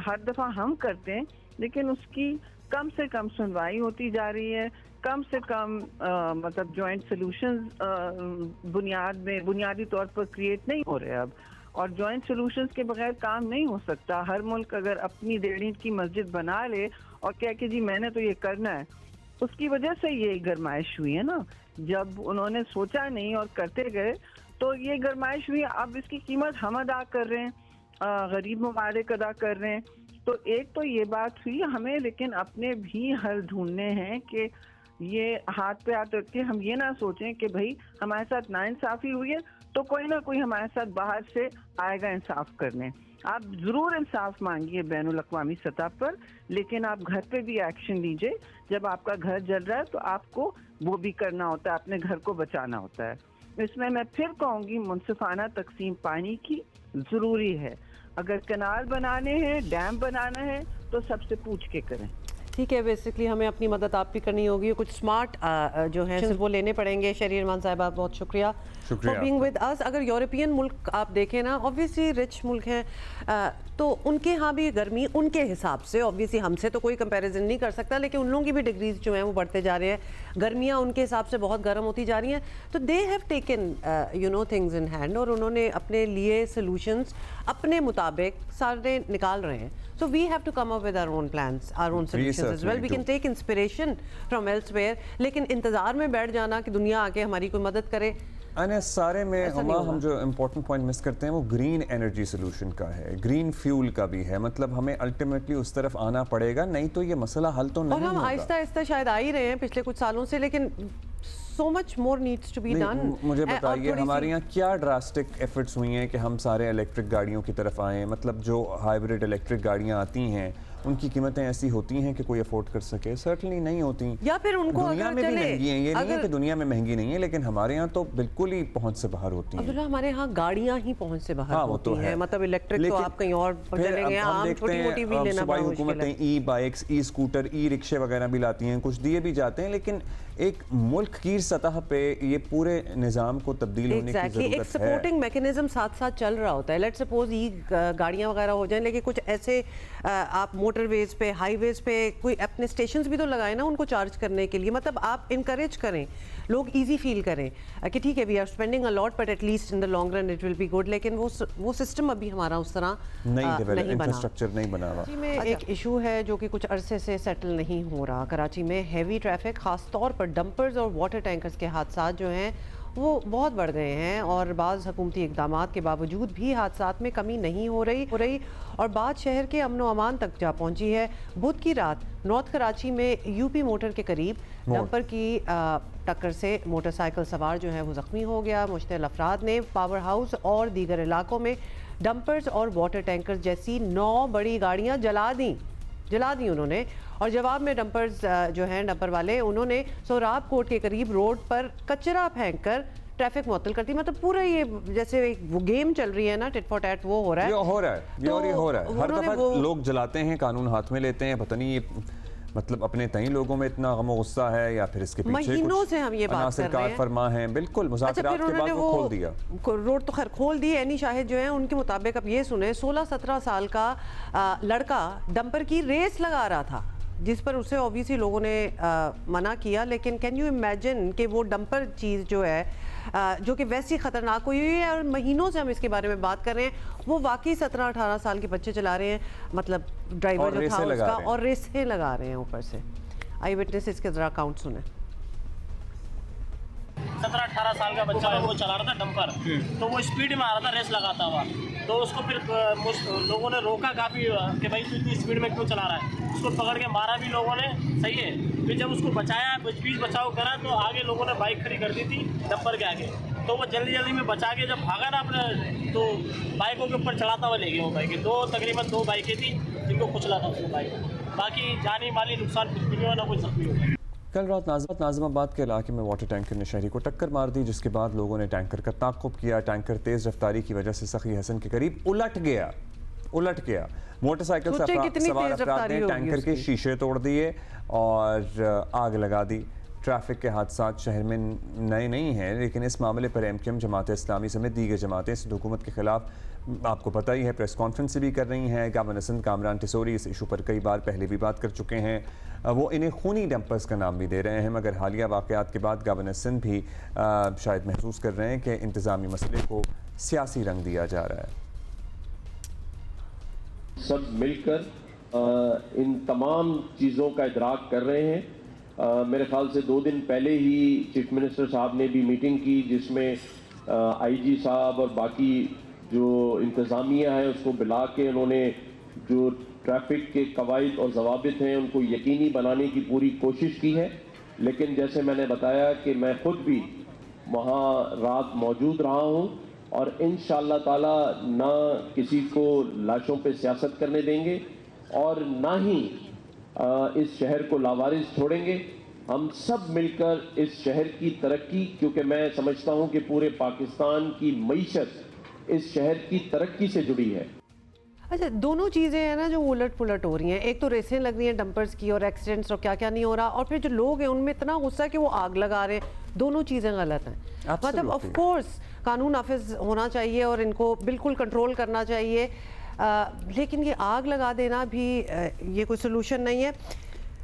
हर दफ़ा हम करते हैं, लेकिन उसकी कम से कम सुनवाई होती जा रही है, कम से कम मतलब जॉइंट सॉल्यूशंस बुनियादी तौर पर क्रिएट नहीं हो रहे अब। और जॉइंट सॉल्यूशंस के बगैर काम नहीं हो सकता। हर मुल्क अगर अपनी 1.5 ईंट की मस्जिद बना ले और कह के जी मैंने तो ये करना है, उसकी वजह से ये गरमाइश हुई है ना। जब उन्होंने सोचा नहीं और करते गए तो ये गरमाइश हुई। अब इसकी कीमत हम अदा कर रहे हैं, गरीब ममालिक अदा कर रहे हैं। तो एक तो ये बात हुई हमें, लेकिन अपने भी हल ढूंढने हैं कि ये हाथ पे हाथ रख के हम ये ना सोचें कि भाई हमारे साथ नाइंसाफ़ी हुई है तो कोई ना कोई हमारे साथ बाहर से आएगा इंसाफ करने। आप ज़रूर इंसाफ मांगिए बैनुल अक़वामी सतह पर, लेकिन आप घर पे भी एक्शन लीजिए। जब आपका घर जल रहा है तो आपको वो भी करना होता है, अपने घर को बचाना होता है। इसमें मैं फिर कहूँगी मुनसिफाना तकसीम पानी की ज़रूरी है। अगर कनाल बनाने हैं, डैम बनाना है, तो सबसे पूछ के करें। ठीक है, बेसिकली हमें अपनी मदद आप भी करनी होगी, कुछ स्मार्ट जो है सिर्फ वो लेने पड़ेंगे। शरीर मान साहिबा, बहुत शुक्रिया फॉर बीइंग विद अस। अगर यूरोपियन मुल्क आप देखें ना, ऑब्वियसली रिच मुल्क हैं, तो उनके यहाँ भी गर्मी उनके हिसाब से, ऑब्वियसली हमसे तो कोई कंपैरिजन नहीं कर सकता, लेकिन उन लोगों की भी डिग्रीज जो हैं वो बढ़ते जा रहे हैं, गर्मियाँ उनके हिसाब से बहुत गर्म होती जा रही हैं। तो they have taken things in hand, और उन्होंने अपने लिए सोल्यूशंस अपने मुताबिक सारे निकाल रहे हैं। So we have to come up with our own plans, our own solutions as well. We can take inspiration from elsewhere, लेकिन इंतज़ार में बैठ जाना कि दुनिया आके हमारी कोई मदद करे, सारे में हम जो इम्पोर्टेंट पॉइंट मिस करते हैं वो ग्रीन एनर्जी सोल्यूशन का है, ग्रीन फ्यूल का भी है। मतलब हमें अल्टीमेटली उस तरफ आना पड़ेगा, नहीं तो ये मसला हल तो नहीं होगा। और हम आहिस्ता आहिस्ता शायद आ ही रहे हैं पिछले कुछ सालों से, लेकिन so much more needs to be done. मुझे बताइए हमारे यहाँ क्या ड्रास्टिक एफर्ट्स हुई हैं कि हम सारे इलेक्ट्रिक गाड़ियों की तरफ आएँ। मतलब जो हाइब्रिड इलेक्ट्रिक गाड़ियाँ आती हैं उनकी कीमतें ऐसी होती हैं कि कोई अफोर्ड कर सके? सर्टनली नहीं होती। या फिर उनको दुनिया अगर में भी चले, महंगी हैं, ये नहीं है अगर- कि दुनिया में महंगी नहीं है, लेकिन हमारे यहाँ तो बिल्कुल ही पहुंच से बाहर होती हैं। अब्दुल्ला, हमारे यहाँ गाड़ियाँ ही पहुंच से बाहर हाँ, वो होती तो हैं, है। मतलब इलेक्ट्रिक तो लेकिन आप कहीं और फिर चलेंगे, अब हम आम देखते छोटी मोटी भी हैं लेना सूबाई बड़ा मुश्किल है। हुकूमतें ई बाइक्स, ई स्कूटर, ई रिक्शे वगैरह भी लाती हैं, कुछ दिए भी जाते हैं, लेकिन एक मुल्क की सतह पे ये पूरे निज़ाम को तब्दील होने की एग्जैक्टली, एक ज़रूरत है। सपोर्टिंग मैकेनिज्म साथ साथ चल रहा होता है। लेट्स सपोज ई गाड़ियाँ वगैरह हो जाएं, लेकिन कुछ ऐसे आप मोटरवेज पे, हाईवेज पे कोई अपने स्टेशंस भी तो लगाए ना उनको चार्ज करने के लिए। मतलब आप इनकरेज करें, लोग इजी फील करें कि ठीक है we are spending a lot but at least in the long run it will be good. लेकिन वो सिस्टम अभी हमारा उस तरह नहीं नहीं डेवलप, बना। इंफ्रास्ट्रक्चर नहीं बना हुआ। कराची में एक इशू है जो कि कुछ अरसे से सेटल नहीं हो रहा। कराची में हैवी ट्रैफिक, खास तौर पर डंपर्स और वाटर टैंकर्स के हादसात जो हैं वो बहुत बढ़ गए हैं, और बाज़ हुकूमती इक़दामात के बावजूद भी हादसात में कमी नहीं हो रही और बात शहर के अमन व अमान तक जा पहुंची है। बुध की रात नॉर्थ कराची में यूपी मोटर के करीब डंपर की टक्कर से मोटरसाइकिल सवार जो है वो ज़ख्मी हो गया। मुश्तल अफराद ने पावर हाउस और दीगर इलाकों में डंपर्स और वाटर टैंकर्स जैसी 9 बड़ी गाड़ियाँ जला दी उन्होंने। और जवाब में डंपर्स जो हैं, डंपर वाले, उन्होंने सोहराब कोट के करीब रोड पर कचरा फेंक कर ट्रैफिक मुअत्तल करती। मतलब पूरा ये जैसे एक वो गेम चल रही है ना, टिट फॉर टैट, वो हो रहा है। ये हो रहा है, ये तो और ये हो रहा है। हर उन्होंने दफा लोग जलाते हैं, कानून हाथ में लेते हैं, पता नहीं ये मतलब अपने तई लोगों में इतना गम गुस्सा है या फिर इसके पीछे महीनों से हम ये बात कर रहे हैं। फरमा है, बिल्कुल मुज़ाकरात फिर के बाद उन्होंने वो खोल दिया रोड तो खैर खोल दी। एनी शाहिद जो है उनके मुताबिक अब ये सुने, 16-17 साल का लड़का डंपर की रेस लगा रहा था, जिस पर उसे ऑब्वियसली लोगों ने मना किया। लेकिन कैन यू इमेजिन कि वो डंपर चीज़ जो है जो कि वैसी ख़तरनाक हुई है, और महीनों से हम इसके बारे में बात कर रहे हैं, वो वाकई 17-18 साल के बच्चे चला रहे हैं, मतलब ड्राइवर जो था उसका, और रेसें लगा रहे हैं ऊपर से। आई विटनेस इसके ज़रा काउंट सुने। 17-18 साल का बच्चा वो चला रहा था डंपर, तो वो स्पीड में आ रहा था रेस लगाता हुआ। तो उसको फिर लोगों ने रोका काफ़ी कि भाई तू इतनी स्पीड में क्यों चला रहा है। उसको पकड़ के मारा भी लोगों ने, सही है। फिर जब उसको बचाया, बीच बचाव करा, तो आगे लोगों ने बाइक खड़ी कर दी थी डंपर के आगे। तो वो जल्दी में बचा के जब भागा ना अपने, तो बाइकों के ऊपर चढ़ाता हुआ ले गए वो बाइकें। तकरीबन 2 बाइकें थी जिनको कुचला था उसको बाइक। बाकी जानी माली नुकसान कुछ भी नहीं हुआ, ना कोई जख्मी हुआ। कल रात नाज़िमाबाद के इलाके में वाटर टैंकर ने शहरी को टक्कर मार दी, जिसके बाद लोगों ने टैंकर का ताक़ुब किया। टैंकर तेज़ रफ्तारी की वजह से सखी हसन के करीब उलट गया। मोटरसाइकिल सवार अफराद ने टैंकर के शीशे तोड़ दिए और आग लगा दी। ट्रैफिक के हादसात शहर में नए नहीं हैं, लेकिन इस मामले पर MQM, जमात इस्लामी समेत दीगर जमातें सिंध हुकूमत के खिलाफ, आपको पता ही है, प्रेस कॉन्फ्रेंस भी कर रही हैं। गवर्नर सिंध कामरान टिसोरी इस इशू पर कई बार पहले भी बात कर चुके हैं। वो इन्हें खूनी डंपर्स का नाम भी दे रहे हैं, मगर हालिया वाक़यात के बाद गवर्नर सिंध भी शायद महसूस कर रहे हैं कि इंतज़ामी मसले को सियासी रंग दिया जा रहा है। सब मिलकर इन तमाम चीज़ों का इदराक कर रहे हैं। मेरे ख्याल से 2 दिन पहले ही चीफ मिनिस्टर साहब ने भी मीटिंग की, जिसमें IG साहब और बाकी जो इंतज़ामिया है उसको बुला के उन्होंने जो ट्रैफिक के कवायद और ज़वाबित हैं उनको यकीनी बनाने की पूरी कोशिश की है। लेकिन जैसे मैंने बताया कि मैं ख़ुद भी वहाँ रात मौजूद रहा हूँ, और इंशाअल्लाह ताला ना किसी को लाशों पे सियासत करने देंगे और ना ही इस शहर को लावारिस छोड़ेंगे। हम सब मिलकर इस शहर की तरक्की, क्योंकि मैं समझता हूँ कि पूरे पाकिस्तान की मईशत इस शहर की तरक्की से जुड़ी है। अच्छा, दोनों चीज़ें हैं ना जो उलट पुलट हो रही हैं। एक तो रेसें लग रही हैं डंपर्स की और एक्सीडेंट्स और क्या क्या नहीं हो रहा, और फिर जो लोग हैं उनमें इतना गुस्सा है कि वो आग लगा रहे हैं। दोनों चीज़ें गलत हैं। मतलब ऑफ कोर्स कानून नाफिज होना चाहिए और इनको बिल्कुल कंट्रोल करना चाहिए, लेकिन ये आग लगा देना भी ये कोई सोल्यूशन नहीं है।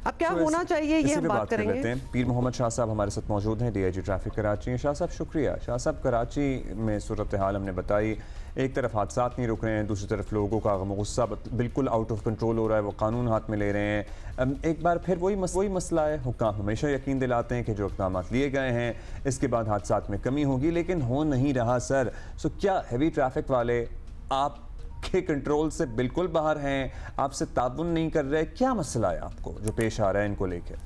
अब क्या होना चाहिए ये हम बात करेंगे। पीर मोहम्मद शाह साहब हमारे साथ मौजूद हैं, DIG ट्रैफिक कराची। शाह साहब शुक्रिया। शाह साहब, कराची में सूरत हाल हमने बताई, एक तरफ हादसात नहीं रुक रहे हैं, दूसरी तरफ लोगों का गम गुस्सा बिल्कुल आउट ऑफ कंट्रोल हो रहा है, वो कानून हाथ में ले रहे हैं। एक बार फिर वही मसला है, हुक्काम हमेशा यकीन दिलाते हैं कि जो इक़दाम लिए गए हैं इसके बाद हादसात में कमी होगी, लेकिन हो नहीं रहा सर। सो क्या हैवी ट्रैफिक वाले आप के कंट्रोल से बिल्कुल बाहर हैं, आपसे ताबुन नहीं कर रहे? क्या मसला है आपको जो पेश आ रहा है इनको लेकर?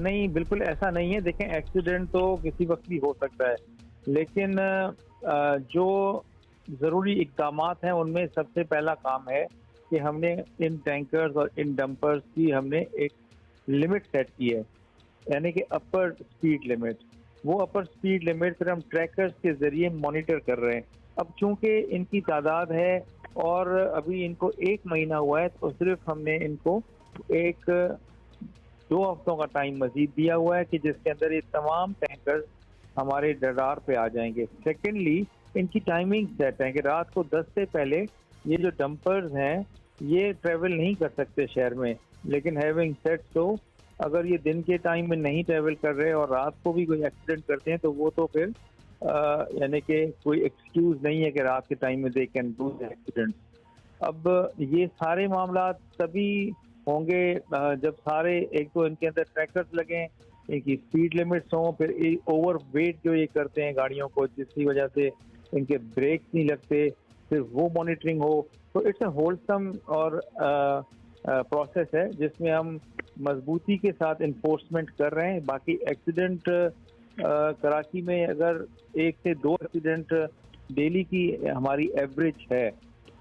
नहीं, बिल्कुल ऐसा नहीं है। देखें, एक्सीडेंट तो किसी वक्त भी हो सकता है, लेकिन जो ज़रूरी इक़दामात हैं उनमें सबसे पहला काम है कि हमने इन टैंकर्स और इन डंपर्स की हमने एक लिमिट सेट की है, यानी कि अपर स्पीड लिमिट। वो अपर स्पीड लिमिट फिर हम ट्रैकर्स के ज़रिए मॉनिटर कर रहे हैं। अब चूंकि इनकी तादाद है और अभी इनको 1 महीना हुआ है, तो सिर्फ हमने इनको 2 हफ्तों का टाइम मजीद दिया हुआ है कि जिसके अंदर ये तमाम टैंकर्स हमारे रडार पे आ जाएंगे। सेकेंडली, इनकी टाइमिंग सेट है कि रात को 10 से पहले ये जो डंपर्स हैं ये ट्रेवल नहीं कर सकते शहर में, लेकिन हैविंग सेट सो अगर ये दिन के टाइम में नहीं ट्रेवल कर रहे और रात को भी कोई एक्सीडेंट करते हैं तो वो तो फिर यानी कि कोई एक्सक्यूज नहीं है कि रात के टाइम में दे कैन डू एक्सीडेंट। अब ये सारे मामला तभी होंगे जब सारे, एक तो इनके अंदर ट्रैकर्स लगें, इनकी स्पीड लिमिट्स हों, फिर ओवर वेट जो ये करते हैं गाड़ियों को जिसकी वजह से इनके ब्रेक्स नहीं लगते, फिर वो मॉनिटरिंग हो। तो इट्स अ होलसम और प्रोसेस है जिसमें हम मजबूती के साथ इन्फोर्समेंट कर रहे हैं। बाकी एक्सीडेंट कराची में अगर 1 से 2 एक्सीडेंट डेली की हमारी एवरेज है,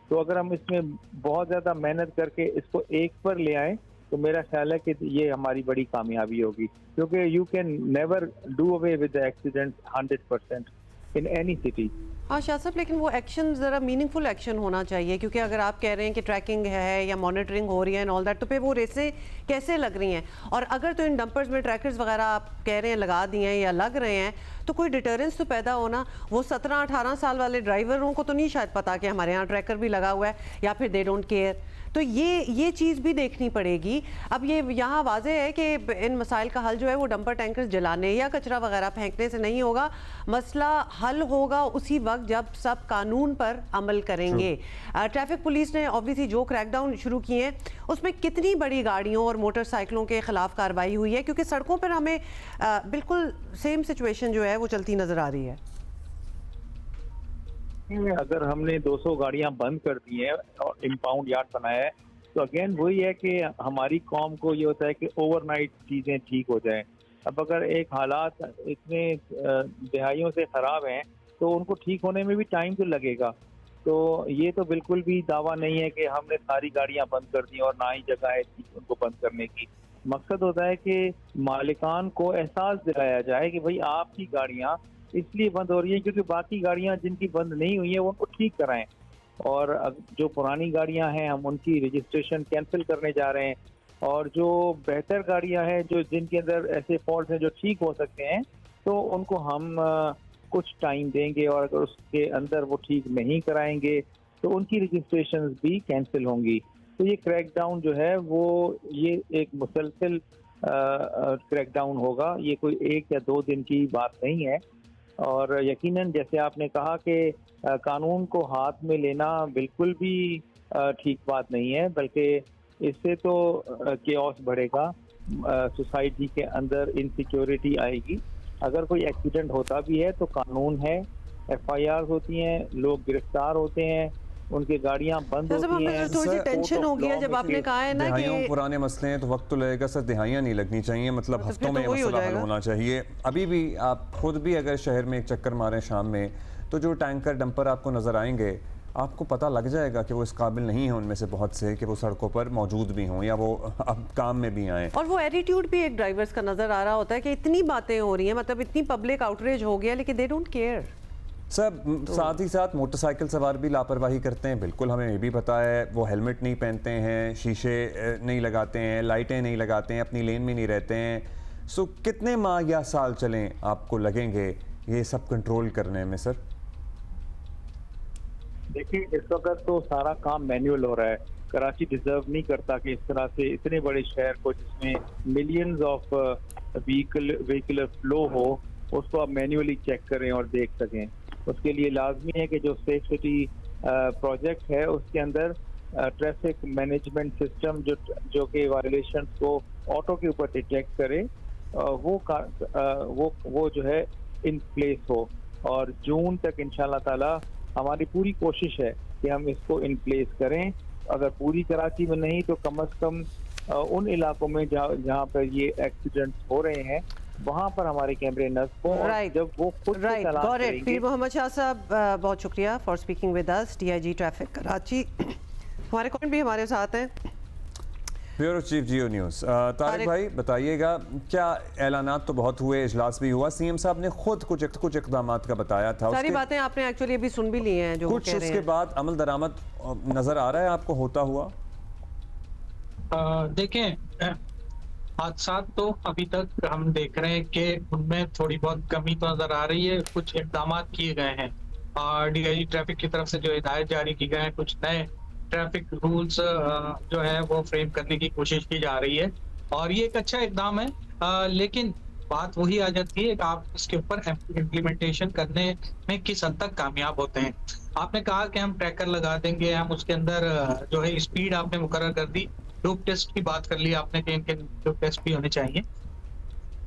तो अगर हम इसमें बहुत ज़्यादा मेहनत करके इसको 1 पर ले आएँ तो मेरा ख्याल है कि ये हमारी बड़ी कामयाबी होगी, क्योंकि you can never do away with the accident 100% in any city. हाँ शाह साहब, लेकिन वो एक्शन ज़रा मीनिंगफुल एक्शन होना चाहिए, क्योंकि अगर आप कह रहे हैं कि ट्रैकिंग है या मॉनिटरिंग हो रही है एंड ऑल दैट, तो फिर वो रेसें कैसे लग रही हैं? और अगर तो इन डंपर्स में ट्रैकर्स वगैरह आप कह रहे हैं लगा दिए हैं या लग रहे हैं, तो कोई डिटरेंस तो पैदा होना। वो 17-18 साल वाले ड्राइवरों को तो नहीं शायद पता कि हमारे यहाँ ट्रैकर भी लगा हुआ है, या फिर दे डोंट केयर। तो ये चीज़ भी देखनी पड़ेगी। अब ये यहाँ वाज़े है कि इन मसाइल का हल जो है वो डंपर टैंकर्स जलाने या कचरा वगैरह फेंकने से नहीं होगा। मसला हल होगा उसी वक्त जब सब कानून पर अमल करेंगे। ट्रैफिक पुलिस ने ऑब्वियसली जो क्रैकडाउन शुरू किए हैं उसमें कितनी बड़ी गाड़ियों और मोटरसाइकिलों के खिलाफ कार्रवाई हुई है? क्योंकि सड़कों पर हमें बिल्कुल सेम सिचुएशन जो है वो चलती नज़र आ रही है। अगर हमने 200 गाड़ियां बंद कर दी हैं और इम्पाउंड यार्ड बनाया है, तो अगेन वही है कि हमारी कौम को ये होता है कि ओवरनाइट चीज़ें ठीक हो जाएं। अब अगर एक हालात इतने दहाइयों से ख़राब हैं तो उनको ठीक होने में भी टाइम तो लगेगा। तो ये तो बिल्कुल भी दावा नहीं है कि हमने सारी गाड़ियां बंद कर दी और ना ही जगह है उनको बंद करने की। मकसद होता है कि मालिकान को एहसास दिलाया जाए कि भाई आपकी गाड़ियां इसलिए बंद हो रही है क्योंकि बाकी गाड़ियां जिनकी बंद नहीं हुई है वो उनको ठीक कराएं, और जो पुरानी गाड़ियां हैं हम उनकी रजिस्ट्रेशन कैंसिल करने जा रहे हैं, और जो बेहतर गाड़ियां हैं जो जिनके अंदर ऐसे फॉल्ट हैं जो ठीक हो सकते हैं तो उनको हम कुछ टाइम देंगे, और अगर उसके अंदर वो ठीक नहीं कराएंगे तो उनकी रजिस्ट्रेशन भी कैंसिल होंगी। तो ये क्रैकडाउन जो है वो ये एक मुसलसल क्रैकडाउन होगा, ये कोई 1 या 2 दिन की बात नहीं है। और यकीनन जैसे आपने कहा कि कानून को हाथ में लेना बिल्कुल भी ठीक बात नहीं है, बल्कि इससे तो केओस बढ़ेगा, सोसाइटी के अंदर इनसिक्योरिटी आएगी। अगर कोई एक्सीडेंट होता भी है तो कानून है, FIR होती हैं, लोग गिरफ्तार होते हैं, उनकी गाड़ियां बंद होती हैं। थोड़ी सी टेंशन हो गया जब आपने कहा है ना कि पुराने मसले हैं तो वक्त तो लगेगा सर, दिहाइयाँ नहीं लगनी चाहिए, मतलब हफ्तों में मसला हल होना चाहिए। अभी भी आप खुद भी अगर शहर में एक चक्कर मारें शाम में, तो जो टैंकर डंपर आपको नज़र आएंगे आपको पता लग जाएगा कि वो इस काबिल नहीं है उनमें से बहुत से कि वो सड़कों पर मौजूद भी हों या वो अब काम में भी आएँ। और वो एटीट्यूड भी एक ड्राइवर्स का नज़र आ रहा होता है कि इतनी बातें हो रही हैं, मतलब इतनी पब्लिक आउटरीच हो गया, लेकिन दे डोंट केयर। सब साथ ही साथ मोटरसाइकिल सवार भी लापरवाही करते हैं, बिल्कुल हमें ये भी पता है। वो हेलमेट नहीं पहनते हैं, शीशे नहीं लगाते हैं, लाइटें नहीं लगाते हैं, अपनी लेन में नहीं रहते हैं। सो कितने माह या साल चलें आपको लगेंगे ये सब कंट्रोल करने में सर? देखिए, इस वक्त तो सारा काम मैनुअल हो रहा है। कराची डिजर्व नहीं करता कि इस तरह से इतने बड़े शहर को जिसमें मिलियंस ऑफ व्हीकल फ्लो हो उसको आप मैन्युअली चेक करें और देख सकें। उसके लिए लाजमी है कि जो सेफ सिटी प्रोजेक्ट है उसके अंदर ट्रैफिक मैनेजमेंट सिस्टम जो कि वायलेशन को ऑटो के ऊपर डिटेक्ट करे वो जो है इन प्लेस हो, और जून तक इंशाल्लाह ताला हमारी पूरी कोशिश है कि हम इसको इन प्लेस करें। अगर पूरी कराची में नहीं तो कम से कम उन इलाकों में जहाँ पर ये एक्सीडेंट्स हो रहे हैं वहाँ पर हमारे कैमरे नस्ब हों। राइट, जब वो खुद से तलाश करेंगे। पीर मोहम्मद शाह साहब, बहुत शुक्रिया for speaking with us, DIG traffic Karachi. हमारे कौन भी हमारे साथ हैं। ब्यूरो चीफ जियो न्यूज़ तारिक भाई बताइएगा, क्या ऐलानात तो बहुत हुए, इजलास भी हुआ, सीएम साहब ने खुद कुछ इकदाम का बताया था, सारी बातें आपने एक्चुअली अभी सुन भी ली हैं जो कुछ कह रहे उसके हैं। बाद अमल दरामद नजर आ रहा है आपको होता हुआ? देखें, हादसा तो अभी तक हम देख रहे हैं कि उनमें थोड़ी बहुत कमी तो नजर आ रही है। कुछ इकदाम किए गए हैं, डीआईजी ट्रैफिक की तरफ से जो हिदायत जारी की गए हैं, कुछ नए ट्रैफिक रूल्स जो है वो फ्रेम करने की कोशिश की जा रही है और ये एक अच्छा इकदाम है। लेकिन बात वही आ जाती है कि आप इसके ऊपर इम्प्लीमेंटेशन करने में किस हद तक कामयाब होते हैं। आपने कहा कि हम ट्रैकर लगा देंगे, हम उसके अंदर जो है स्पीड आपने मुकर्रर कर दी, डोप टेस्ट की बात कर ली आपने कि इनके डोप टेस्ट भी होने चाहिए।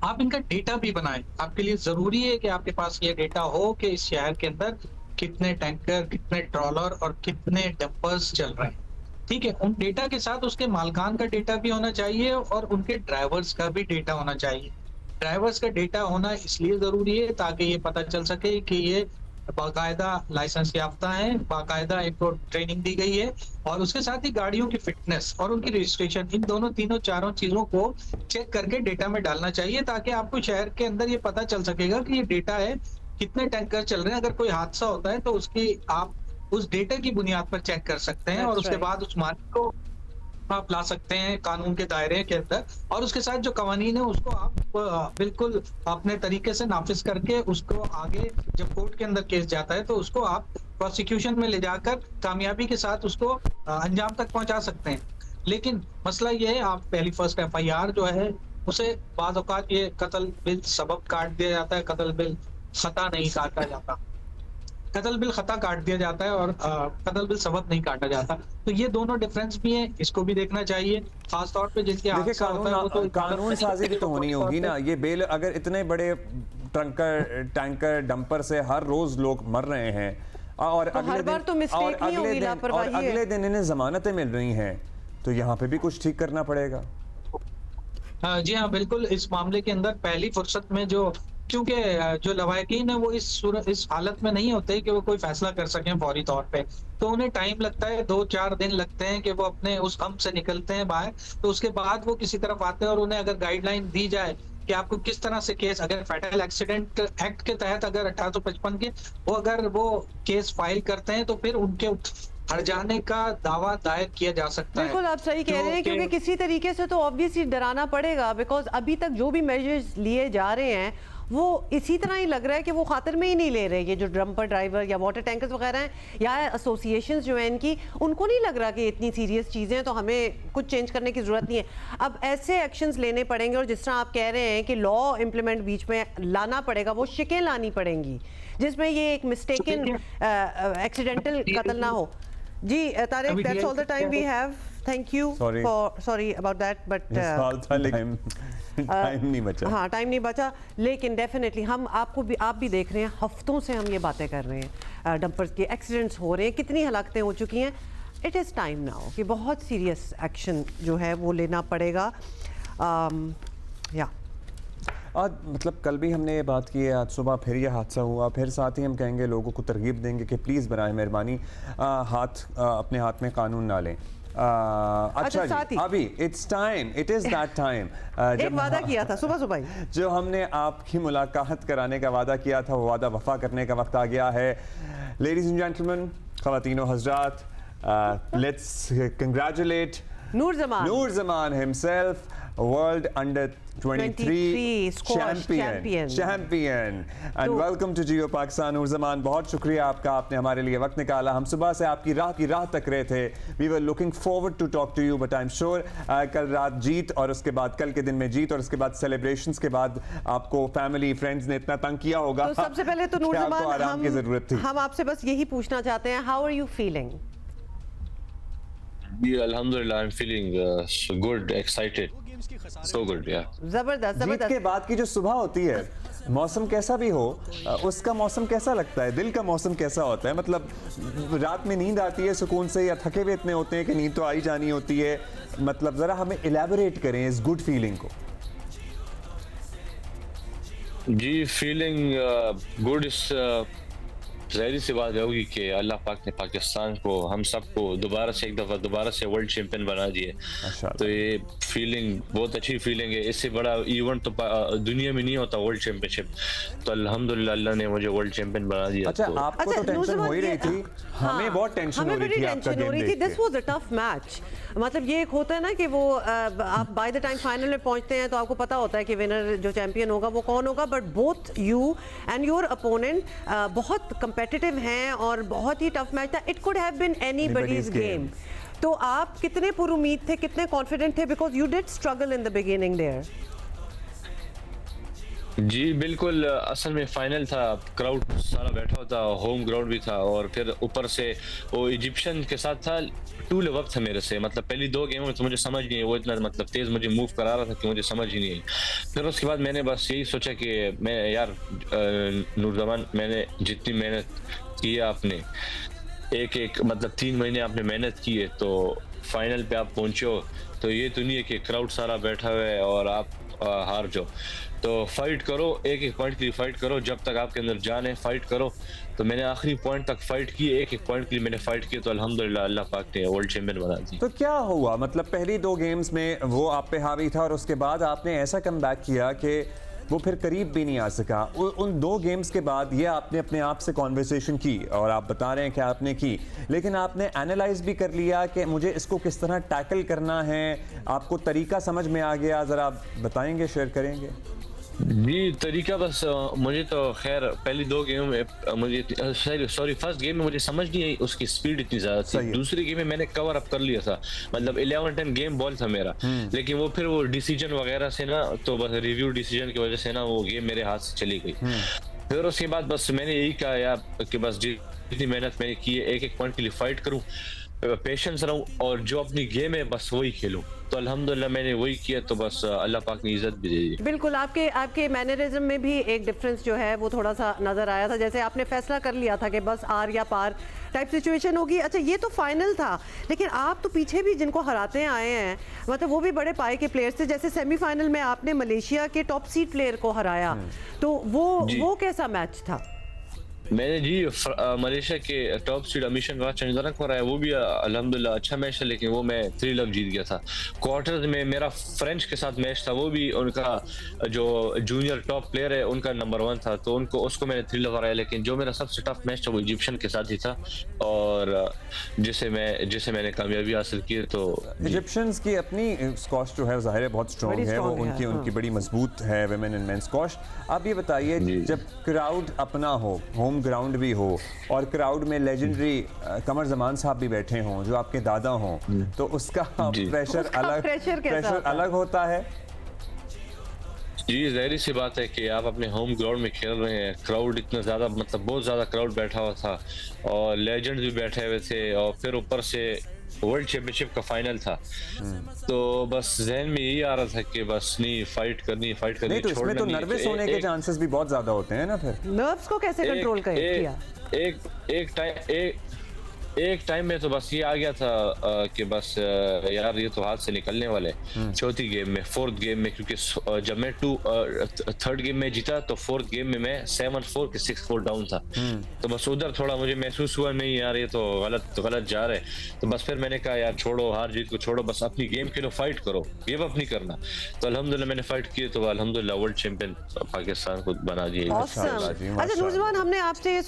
आप इनका डेटा भी बनाएं। आपके लिए जरूरी है कि आपके पास ये डेटा हो कि इस शहर के अंदर कितने टैंकर, कितने ट्रॉलर और कितने डंपर्स चल रहे हैं। ठीक है, उन डेटा के साथ उसके मालकान का डेटा भी होना चाहिए और उनके ड्राइवर्स का भी डेटा होना चाहिए। ड्राइवर्स का डेटा होना इसलिए जरूरी है ताकि ये पता चल सके कि ये बाकायदा लाइसेंस याफ्ता है, बाकायदा इनको ट्रेनिंग दी गई है और उसके साथ ही गाड़ियों की फिटनेस और उनकी रजिस्ट्रेशन, इन दोनों तीनों चारों चीजों को चेक करके डेटा में डालना चाहिए ताकि आपको शहर के अंदर ये पता चल सकेगा कि ये डेटा है, कितने टैंकर चल रहे हैं। अगर कोई हादसा होता है तो उसकी आप उस डेटा की बुनियाद पर चेक कर सकते हैं और उसके बाद उस मालिक को आप ला सकते हैं कानून के दायरे के अंदर और उसके साथ जो कवानीन है उसको आप बिल्कुल अपने तरीके से नाफिज करके उसको आगे जब कोर्ट के अंदर केस जाता है तो उसको आप प्रोसिक्यूशन में ले जाकर कामयाबी के साथ उसको अंजाम तक पहुंचा सकते हैं। लेकिन मसला ये है, आप पहली फर्स्ट एफआईआर जो है उसे बाज़ औक़ात ये कत्ल बिल सबब काट दिया जाता है, कत्ल बिल खता नहीं काटा जाता। कत्ल बिल खता काट दिया जाता है और कत्ल बिल सबब नहीं काटा जाता। तो ये दोनों डिफरेंस भी है, इसको भी देखना चाहिए। खास तौर पे जिनके हादसा होता है वो तो कानून साजी भी तो होनी होगी ना। ये बेल अगर इतने बड़े टैंकर डंपर से हर रोज लोग मर रहे हैं और तो हर बार तो मिस्टेक नहीं होगी, लापरवाही है। अगले दिन इन्हें जमानतें मिल रही हैं, तो यहाँ पे भी कुछ ठीक करना पड़ेगा। जी हाँ, बिल्कुल। इस मामले के अंदर पहली फुर्सत में क्योंकि जो लवाहिकीन है वो इस हालत में नहीं होते कि वो कोई फैसला कर सकें फौरी तौर पे, तो उन्हें टाइम लगता है, 2-4 दिन लगते हैं कि वो अपने उस गम से निकलते हैं बाहर। तो उसके बाद वो किसी तरफ आते हैं और उन्हें अगर गाइडलाइन दी जाए कि आपको किस तरह से केस, अगर फेटल एक्सीडेंट एक्ट के तहत अगर 1855 के अगर वो केस फाइल करते हैं तो फिर उनके हट जाने का दावा दायर किया जा सकता है। बिल्कुल आप सही कह रहे हैं, क्योंकि किसी तरीके से तो ऑब्वियसली डराना पड़ेगा, बिकॉज अभी तक जो भी मेजर्स लिए जा रहे हैं वो इसी तरह ही लग रहा है कि वो खातिर में ही नहीं ले रहे। ये जो डंपर ड्राइवर या वाटर टैंकर्स वगैरह हैं या एसोसिएशंस जो हैं इनकी, उनको नहीं लग रहा कि इतनी सीरियस चीज़ें हैं तो हमें कुछ चेंज करने की ज़रूरत नहीं है। अब ऐसे एक्शंस लेने पड़ेंगे और जिस तरह आप कह रहे हैं कि लॉ इम्प्लीमेंट बीच में लाना पड़ेगा, वो शिकें लानी पड़ेंगी जिसमें ये एक मिस्टेकन एक्सीडेंटल कत्ल ना हो। जी Tariq, that's all the time we have. Thank you for, sorry about that, but time नहीं बचा। हाँ, टाइम नहीं बचा, लेकिन डेफिनेटली हम आप भी देख रहे हैं, हफ्तों से हम ये बातें कर रहे हैं, डंपर्स के एक्सीडेंट्स हो रहे हैं, कितनी हलाकतें हो चुकी हैं। इट इज़ टाइम नाउ कि बहुत सीरियस एक्शन जो है वो लेना पड़ेगा। या आज मतलब कल भी हमने ये बात की है, आज सुबह फिर ये हादसा हुआ, फिर साथ ही हम कहेंगे, लोगों को तरगीब देंगे कि प्लीज़ बराए मेहरबानी अपने हाथ में कानून ना लें। अच्छा जी, अभी इट इज़ दैट टाइम एक वादा किया था सुबह सुबह ही, जो हमने आपकी मुलाकात कराने का वादा किया था, वो वादा वफा करने का वक्त आ गया है। लेडीज एंड जेंटलमैन, ख़वातीनो हज़रात, let's congratulate Noor Zaman himself, world under 23 champion and welcome to Jio Pakistan। नूर जमान, बहुत शुक्रिया आपका, आपने हमारे लिए वक्त निकाला। हम सुबह से आपकी राह तक रहे थे। We were looking forward to talk to you, but I'm sure कल रात जीत और उसके बाद कल के दिन में जीत और उसके बाद सेलिब्रेशंस के बाद आपको फैमिली फ्रेंड्स ने इतना तंग किया होगा। तो सबसे पहले तो नूर जमान, आराम की जरूरत थी। हम आपसे बस यही पूछना चाहते हैं, how are you feeling? Alhamdulillah, I'm feeling so good, excited, so good, yeah. जबरदस्त। जीत के बाद की जो सुबह होती है, मौसम कैसा भी हो, उसका मौसम कैसा लगता है, दिल का मौसम कैसा होता है? मतलब रात में नींद आती है सुकून से या थके हुए इतने होते हैं कि नींद तो आई जानी होती है? मतलब जरा हमें इलेबोरेट करें इस गुड फीलिंग को। जी, feeling good is जाहिर सी बात होगी कि अल्लाह पाक ने पाकिस्तान को, हम सबको दोबारा से वर्ल्ड चैंपियन बना दिए। तो ये फीलिंग बहुत अच्छी फीलिंग है। इससे बड़ा इवेंट तो दुनिया में नहीं होता वर्ल्ड चैंपियनशिप। तो अल्हम्दुलिल्लाह अल्लाह ने मुझे वर्ल्ड चैंपियन बना दिया। अच्छा, आपको तो टेंशन हो ही रही थी, हमें बहुत टेंशन हो रही थी आपका गेम देख के। This was a tough match. मतलब ये एक होता है ना कि वो आप बाय द टाइम फाइनल में पहुंचते हैं तो आपको पता होता है कि विनर जो चैंपियन होगा वो कौन होगा, but both you and your opponent बहुत कंपेटिटिव हैं और बहुत ही टफ मैच था। It could have been anybody's game. तो आप कितने पुरुमीद थे, कितने कॉन्फिडेंट थे, because you did struggle in the beginning there? जी बिल्कुल, असल में फाइनल था, क्राउड सारा बैठा होता, होम ग्राउंड भी था और फिर ऊपर से वो इजिप्शियन के साथ था। टू लेव अप था मेरे से, मतलब पहली 2 गेमों में तो मुझे समझ नहीं आई, वो इतना मतलब तेज मुझे मूव करा रहा था कि मुझे समझ ही नहीं आई। फिर उसके बाद मैंने बस यही सोचा कि मैं यार नूरजमान, मैंने जितनी मेहनत की है आपने, एक मतलब 3 महीने आपने मेहनत की है, तो फाइनल पे आप पहुंचे हो, तो ये तो नहीं है कि क्राउड सारा बैठा हुआ है और आप हार जाओ। तो फाइट करो, एक पॉइंट के लिए फाइट करो, जब तक आपके अंदर जान है फाइट करो। तो मैंने आखिरी पॉइंट तक फाइट की, एक पॉइंट के लिए मैंने फाइट की, तो अल्हम्दुलिल्लाह अल्लाह पाक ने वर्ल्ड चैंपियन बना दी। तो क्या हुआ, मतलब पहली 2 गेम्स में वो आप पे हावी था और उसके बाद आपने ऐसा कमबैक किया कि वो फिर करीब भी नहीं आ सका। उन 2 गेम्स के बाद ये आपने अपने आप से कॉन्वर्सेशन की और आप बता रहे हैं कि आपने की, लेकिन आपने एनालाइज भी कर लिया कि मुझे इसको किस तरह टैकल करना है, आपको तरीका समझ में आ गया? ज़रा आप बताएंगे, शेयर करेंगे? जी तरीका बस मुझे तो खैर पहली 2 गेम में मुझे फर्स्ट गेम में मुझे समझ नहीं आई, उसकी स्पीड इतनी ज्यादा थी। दूसरी गेम में मैंने कवर अप कर लिया था, मतलब 11-10 गेम बॉल था मेरा, लेकिन वो फिर वो डिसीजन वगैरह से ना, तो बस रिव्यू डिसीजन की वजह से ना वो गेम मेरे हाथ से चली गई। फिर उसके बाद बस मैंने यही कहा यार कि बस जितनी मेहनत मैंने की है, एक पॉइंट के लिए फाइट करूं, पेशेंस रहूं और जो अपनी गेम है बस वही खेलूं। तो अल्हम्दुलिल्लाह मैंने वही किया, तो बस अल्लाह पाक ने इज्जत भी दे दी। बिल्कुल, आपके मैनरिज्म में भी एक डिफरेंस जो है वो थोड़ा सा नजर आया था, जैसे आपने फैसला कर लिया था कि बस आर या पार टाइप सिचुएशन होगी। अच्छा, ये तो फाइनल था, लेकिन आप तो पीछे भी जिनको हराते आए हैं, मतलब वो भी बड़े पाए के प्लेयर्स थे। जैसे सेमीफाइनल में आपने मलेशिया के टॉप सीड प्लेयर को हराया, तो वो कैसा मैच था? मैंने जी मलेशिया के टॉप सीड अमीशन का चंद्रा को हराया, वो भी अल्हम्दुलिल्लाह अच्छा मैच था, लेकिन वो मैं 3 लव जीत गया था। क्वार्टर में मेरा फ्रेंच के साथ मैच था, वो भी उनका जो जूनियर टॉप प्लेयर है उनका नंबर 1 था, तो उसको मैंने 3 लव हराया। लेकिन जो मेरा सबसे टफ मैच था वो इजिप्शियन के साथ ही था, और जिसे मैंने कामयाबी हासिल की। तो इजिप्शियंस की अपनी स्क्वॉश जो है ज़ाहिर है बहुत स्ट्रॉन्ग है, वो उनकी बड़ी मजबूत है विमेन एंड मेन स्क्वॉश। आप ये बताइए, जब क्राउड अपना हो, होम ग्राउंड भी हो, और क्राउड में लेजेंडरी कमर जमान साहब भी बैठे हों जो आपके दादा हों, तो उसका प्रेशर अलग होता है? जी जाहिर सी बात है कि आप अपने होम ग्राउंड में खेल रहे हैं, क्राउड इतना ज़्यादा, मतलब बहुत ज़्यादा क्राउड बैठा हुआ था और लेजेंड्स भी बैठे हुए थे, और फिर ऊपर से वर्ल्ड चैंपियनशिप का फाइनल था। तो बस जहन में यही आ रहा था कि बस नहीं, फाइट करनी तो इसमें तो नर्वस होने के चांसेस भी बहुत ज्यादा होते हैं ना। फिर नर्व्स को कैसे कंट्रोल किया? एक टाइम में तो बस ये आ गया था कि बस यार ये तो हाथ से निकलने वाले। चौथी गेम में, 4th गेम में, क्योंकि जब मैं 3rd गेम में जीता तो 4th गेम में मैं 7-4 के 6-4 डाउन था। तो बस उधर थोड़ा मुझे महसूस हुआ नहीं यार ये तो गलत जा रहे। तो बस फिर मैंने कहा यार छोड़ो, हार जीत को छोड़ो, बस अपनी गेम खेलो, फाइट करो, गिव अप नहीं करना। तो अल्हम्दुलिल्लाह मैंने फाइट की, तो अल्हम्दुलिल्लाह वर्ल्ड चैंपियन पाकिस्तान को बना दिया। अच्छा नूरजमान, हमने आपसे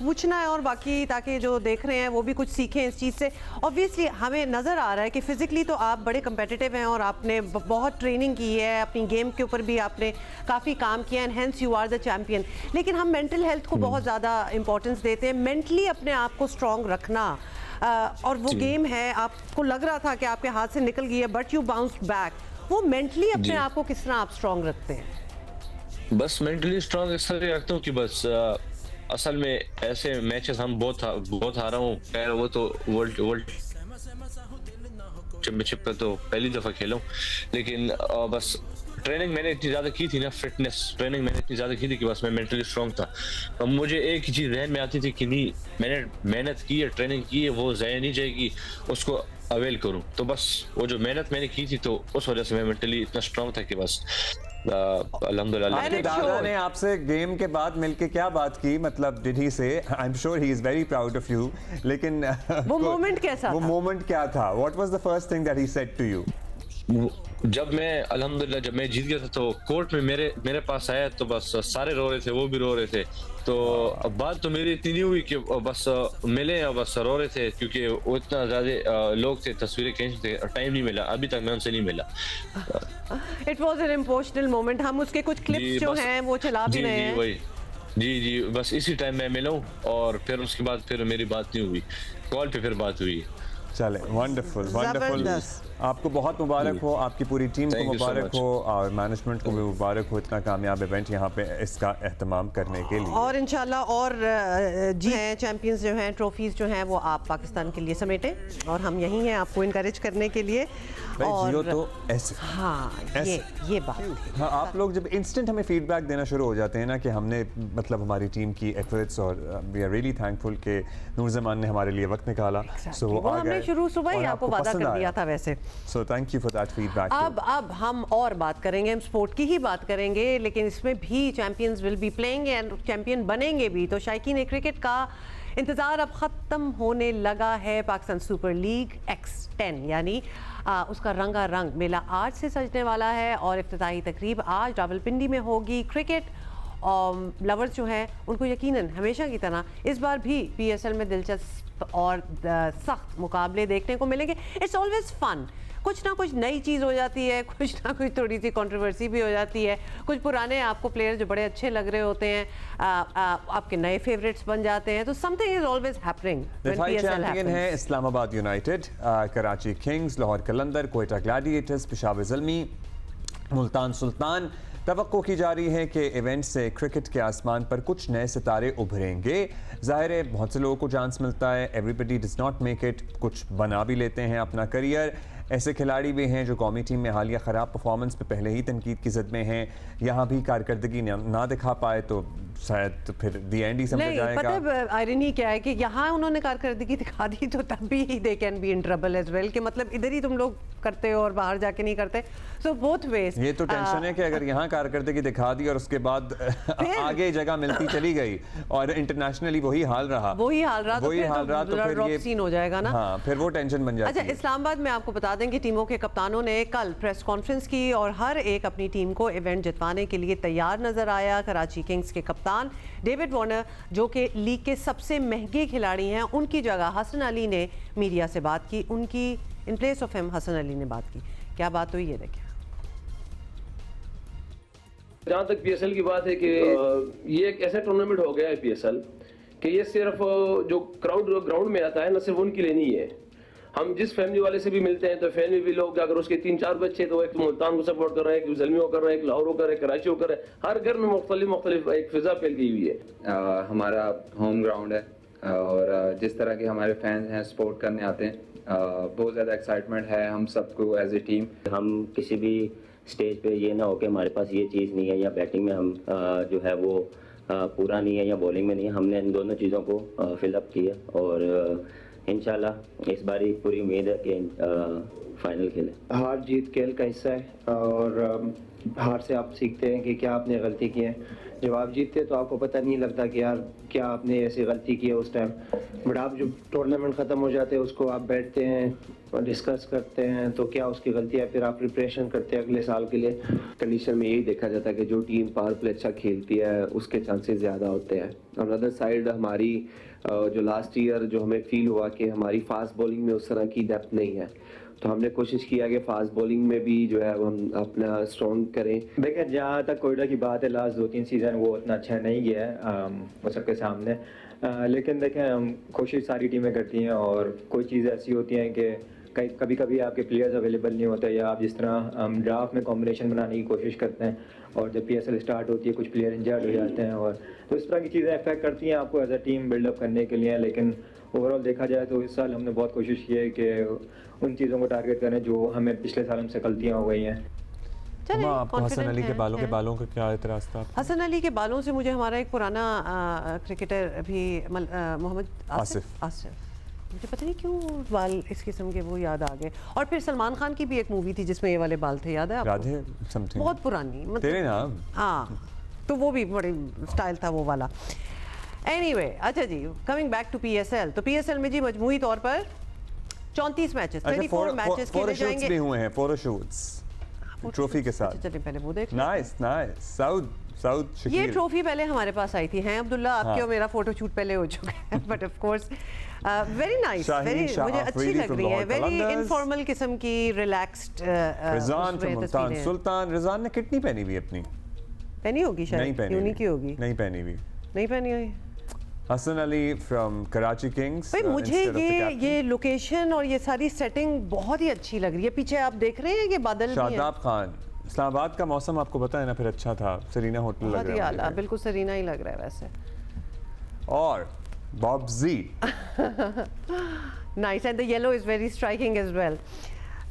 पूछना है और बाकी ताकि जो देख रहे हैं वो भी कुछ सीखें इस चीज़ से। ऑब्वियसली हमें नज़र आ रहा है कि फिजिकली तो आप बड़े कम्पिटिटिव हैं और आपने बहुत ट्रेनिंग की है, अपनी गेम के ऊपर भी आपने काफ़ी काम किया है, hence you are the champion. लेकिन हम मेंटल हेल्थ को बहुत ज़्यादा इंपॉर्टेंस देते हैं, मेंटली अपने आप को स्ट्रॉन्ग रखना। और वो गेम है, आपको लग रहा था कि आपके हाथ से निकल गई है, बट यू बाउंस्ड बैक। वो मेंटली अपने आप को किस तरह आप स्ट्रॉन्ग रखते हैं? बस मेंटली स्ट्रॉन्ग इस तरह रखता हूँ कि बस असल में ऐसे मैचेस हम बहुत हारा हूँ। खैर वो तो वर्ल्ड चैंपियनशिप पे तो पहली दफा खेला हूँ, लेकिन बस ट्रेनिंग मैंने इतनी ज़्यादा की थी ना, फिटनेस ट्रेनिंग मैंने इतनी ज़्यादा की थी कि बस मैं मेंटली स्ट्रॉन्ग था। अब मुझे एक ही चीज़ जहन में आती थी कि नहीं, मैंने मेहनत की है, ट्रेनिंग की है, वो ज़ाया नहीं जाएगी, उसको अवेल करूँ। तो बस वो जो मेहनत मैंने की थी तो उस वजह से मैं मेंटली इतना स्ट्रॉन्ग था कि बस अल्हम्दुलिल्लाह। आपके दादा ने आपसे गेम के बाद मिलके क्या बात की, मतलब did he say, I am sure he is very proud of you, लेकिन वो मोमेंट कैसा वो था? मोमेंट क्या था? What was the first thing that he said to you? जब मैं अल्हम्दुलिल्लाह जब मैं जीत गया था तो कोर्ट में मेरे पास आया तो बस सारे रो रहे थे, वो भी रो रहे थे। तो बात तो मेरी इतनी नहीं हुई कि बस मिले और बस रो रहे थे, क्योंकि वो इतना ज़्यादा लोग थे, तस्वीरें खींचते थे, टाइम नहीं मिला, अभी तक मैं उनसे नहीं मिला। It was an emotional moment. हम उसके कुछ क्लिप्स जो हैं वो चला भी रहे हैं। वही जी बस इसी टाइम मैं मिला हूँ और फिर उसके बाद फिर मेरी बात नहीं हुई, कॉल पे फिर बात हुई। चले, वंडरफुल वंडरफुल। आपको बहुत मुबारक हो, आपकी पूरी टीम को मुबारक हो और मैनेजमेंट को भी मुबारक हो इतना कामयाब इवेंट यहाँ पे इसका एहतमाम करने के लिए। और इंशाल्लाह और जी हैं चैंपियंस जो हैं, ट्रॉफीज जो हैं वो आप पाकिस्तान के लिए समेटें और हम यहीं हैं आपको इनकरेज करने के लिए। और जियो तो ऐसे, हाँ ये बात थी। हाँ, आप लोग जब इंस्टेंट हमें फीडबैक देना शुरू हो जाते हैं ना कि हमने मतलब हमारी टीम की एफर्ट्स, और वी आर रियली थैंकफुल कि नूर जमान ने हमारे लिए वक्त निकाला। सो वो हमने शुरू सुबह ही आपको वादा कर दिया था वैसे। So thank you for that feedback. अब हम और बात करेंगे, हम स्पोर्ट की ही बात करेंगे, लेकिन इसमें भी champions will be playing and champion बनेंगे भी। तो शायकीन क्रिकेट का इंतज़ार अब ख़त्म होने लगा है। पाकिस्तान सुपर लीग X10 यानी उसका रंगारंग मेला आज से सजने वाला है और इफ्तिताही तकरीब आज रावलपिंडी में होगी। क्रिकेट लवर्स जो हैं उनको यकीनन हमेशा की तरह इस बार भी PSL में दिलचस्प और सख्त मुकाबले देखने को मिलेंगे। इट्स ऑलवेज फन, कुछ ना कुछ नई चीज़ हो जाती है, कुछ ना कुछ थोड़ी सी कंट्रोवर्सी भी हो जाती है, कुछ पुराने आपको प्लेयर जो बड़े अच्छे लग रहे होते हैं आपके नए फेवरेट्स बन जाते हैं। तो something is always happening. Champion है इस्लामाबाद यूनाइटेड, कराची किंग्स, लाहौर कलंदर, कोयटा ग्लैडिएटर्स, पेशावर ज़ल्मी, मुल्तान सुल्तान। तवक्को की जा रही है कि इवेंट से क्रिकेट के आसमान पर कुछ नए सितारे उभरेंगे। ज़ाहिर है बहुत से लोगों को चांस मिलता है, everybody does not make it, कुछ बना भी लेते हैं अपना करियर। ऐसे खिलाड़ी भी हैं जो कौमी टीम में हालिया ख़राब परफॉर्मेंस पे पहले ही तनकीद की ज़द में हैं, यहाँ भी कारकर्दगी ना दिखा पाए तो शायद फिर दी एंड ही समझा जाएगा। पता है आयरनी क्या है कि यहाँ उन्होंने कारकर्दगी दिखा दी तो तब भी they can be in trouble as well, कि मतलब इधर ही तुम लोग करते हो और बाहर जाके नहीं करते। सो बोथ वेज ये तो टेंशन है कि अगर यहाँ कारकर्दगी दिखा दी और उसके बाद आगे जगह मिलती चली गई और इंटरनेशनली वही हाल रहा तो फिर ये सीन हो जाएगा ना। हाँ, फिर वो टेंशन बन जाती है। अच्छा, इस्लामाबाद में आपको बता दें कि टीमों के कप्तानों ने कल प्रेस कॉन्फ्रेंस की और हर एक अपनी टीम को इवेंट जितवाने के लिए तैयार नजर आया। कराची किंग्स के कप्तान डेविड वार्नर जो कि लीग के सबसे महंगे खिलाड़ी हैं, उनकी जगह हसन अली ने मीडिया से बात की। उनकी in place of him Hasan Ali ने बात की। क्या बात हुई ये देखें। जहाँ तक PSL की बात है कि ये एक ऐसा टूर्नामेंट हो गया है PSL कि ये सिर्फ जो क्राउड ग्राउंड में आता है ना, सिर्फ उनके लिए नहीं है। हम जिस फैमिली वाले से भी मिलते हैं तो फैमिली भी लोग अगर उसके 3-4 बच्चे तो एक मुल्तान को सपोर्ट कर रहे हैं, एक ज़ल्मी को कर रहे हैं, एक लाहौर को कर रहे हैं, कराची को कर रहे हैं। हर घर में मुख्तलिफ एक फिजा फैल गई हुई है। हमारा होम ग्राउंड है और जिस तरह के हमारे फैंस हैं सपोर्ट करने आते हैं, बहुत ज़्यादा एक्साइटमेंट है हम सबको एज ए टीम। हम किसी भी स्टेज पे ये ना हो कि हमारे पास ये चीज़ नहीं है या बैटिंग में हम जो है वो पूरा नहीं है या बॉलिंग में नहीं है। हमने इन दोनों चीज़ों को फिलअप किया और इंशाल्लाह इस बारी पूरी उम्मीद है कि फाइनल खेलें। हार जीत खेल का हिस्सा है और हार से आप सीखते हैं कि क्या आपने गलती की है। जब आप जीतते तो आपको पता नहीं लगता कि यार क्या आपने ऐसी गलती की है उस टाइम, बट आप जब टूर्नामेंट ख़त्म हो जाते हैं उसको आप बैठते हैं और डिस्कस करते हैं तो क्या उसकी गलती है, फिर आप प्रिपरेशन करते हैं अगले साल के लिए। कंडीशन में यही देखा जाता है कि जो टीम पावर प्ले अच्छा खेलती है उसके चांसेस ज़्यादा होते हैं। ऑन अदर साइड हमारी जो लास्ट ईयर जो हमें फील हुआ कि हमारी फास्ट बॉलिंग में उस तरह की डेप्थ नहीं है, तो हमने कोशिश किया कि फास्ट बॉलिंग में भी जो है हम अपना स्ट्रॉन्ग करें। देखिए जहाँ तक कोयटा की बात है, लास्ट 2-3 सीज़न वो उतना अच्छा नहीं गया है वो सबके सामने, लेकिन देखें हम कोशिश सारी टीमें करती हैं और कोई चीज़ ऐसी होती हैं कि कभी कभी आपके प्लेयर्स अवेलेबल नहीं होते या आप जिस तरह हम ड्राफ्ट में कॉम्बिनेशन बनाने की कोशिश करते हैं और जब PSL स्टार्ट होती है कुछ प्लेयर इंजर्ड हो जाते हैं और तो इस तरह की चीज़ें अफेक्ट करती हैं आपको एज अ टीम बिल्डअप करने के लिए। लेकिन ओवरऑल देखा जाए तो इस साल हमने बहुत कोशिश की है कि उन चीज़ों को टारगेट करें जो हमें पिछले साल हमसे गलतियाँ हो गई हैं। आपको हसन अली के बालों का क्या एतराज़ था? हसन अली के बालों से मुझे हमारा एक पुराना क्रिकेटर भी मोहम्मद आसिफ मुझे पता नहीं क्यों बाल इस किस्म के वो याद आ गए। और फिर सलमान खान की भी एक मूवी थी जिसमें ये वाले बाल थे, याद है आपको? राधे समथिंग, बहुत पुरानी, मतलब तेरे नाम। हाँ, तो वो भी बड़ी स्टाइल था वो वाला। एनीवे, अच्छा जी, कमिंग बैक टू पीएसएल, तो पीएसएल में जी मजमूई तौर पर 34 मैचेस, 34 मैचेस खेले जाएंगे। भी हुए हैं फोटोशूट्स ट्रॉफी के साथ। चलिए पहले वो देख। Nice nice. साउथ ये ट्रॉफी पहले हमारे पास आई थी, हैं अब्दुल्ला, आपके और मेरा फोटो शूट पहले हो चुका है, but of course very nice, very मुझे अच्छी लग रही है, वेरी इनफॉर्मल किस्म की, रिलैक्स्ड। रिजान फ्रॉम मुल्तान, सुल्तान रिजान ने कितनी पहनी हुई अपनी? पहनी होगी शायद, क्यों नहीं की होगी? नहीं पहनी हुई, नहीं पहनी हुई। Hasan Ali from Karachi Kings. भाई मुझे ये लोकेशन और ये सारी सेटिंग बहुत ही अच्छी लग रही है। पीछे आप देख रहे हैं कि बादल भी हैं। शादाब खान, इस्लामाबाद का मौसम आपको पता है ना, फिर अच्छा था, सरीना होटल लग रहा है, बिल्कुल सरीना ही लग रहा है वैसे। और बॉब्जी nice, and the yellow is very striking as well.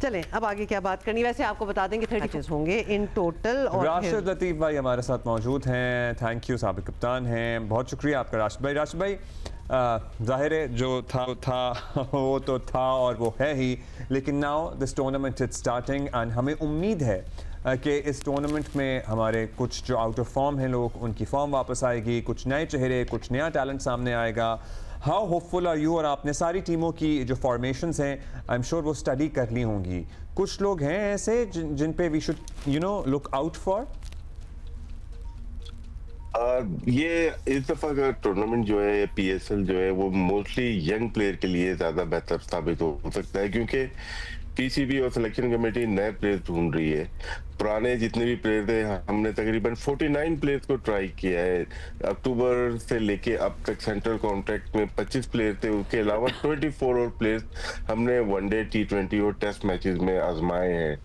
चलें अब आगे क्या बात करनी, वैसे आपको बता दें कि 30 होंगे इन टोटल। और राशिद लतीफ़ भाई हमारे साथ मौजूद हैं, थैंक यू, साबिक कप्तान हैं, बहुत शुक्रिया आपका राशिद भाई। राशिद भाई, जाहिर है जो था वो तो था और वो है ही, लेकिन now this tournament is starting and हमें उम्मीद है कि इस टूर्नामेंट में हमारे कुछ जो आउट ऑफ फॉर्म हैं लोग, उनकी फॉर्म वापस आएगी, कुछ नए चेहरे, कुछ नया टैलेंट सामने आएगा। How hopeful are you? और आपने सारी टीमों की जो फॉर्मेशंस हैं आई एम श्योर वो स्टडी कर ली होंगी। कुछ लोग हैं ऐसे जिन पे we should look out for? ये इस दफ़ा का टूर्नामेंट जो है पीएसएल जो है वो मोस्टली यंग प्लेयर के लिए ज़्यादा बेहतर साबित हो सकता है, क्योंकि पीसीबी और सिलेक्शन कमेटी नए प्लेयर ढूंढ रही है। पुराने जितने भी प्लेयर थे, हमने तकरीबन 49 प्लेयर्स को ट्राई किया है। अक्टूबर से लेके अब तक सेंट्रल कॉन्ट्रैक्ट में 25 प्लेयर थे, उसके अलावा 24 और प्लेयर्स हमने वनडे, T20 और टेस्ट मैचेस में आजमाए हैं,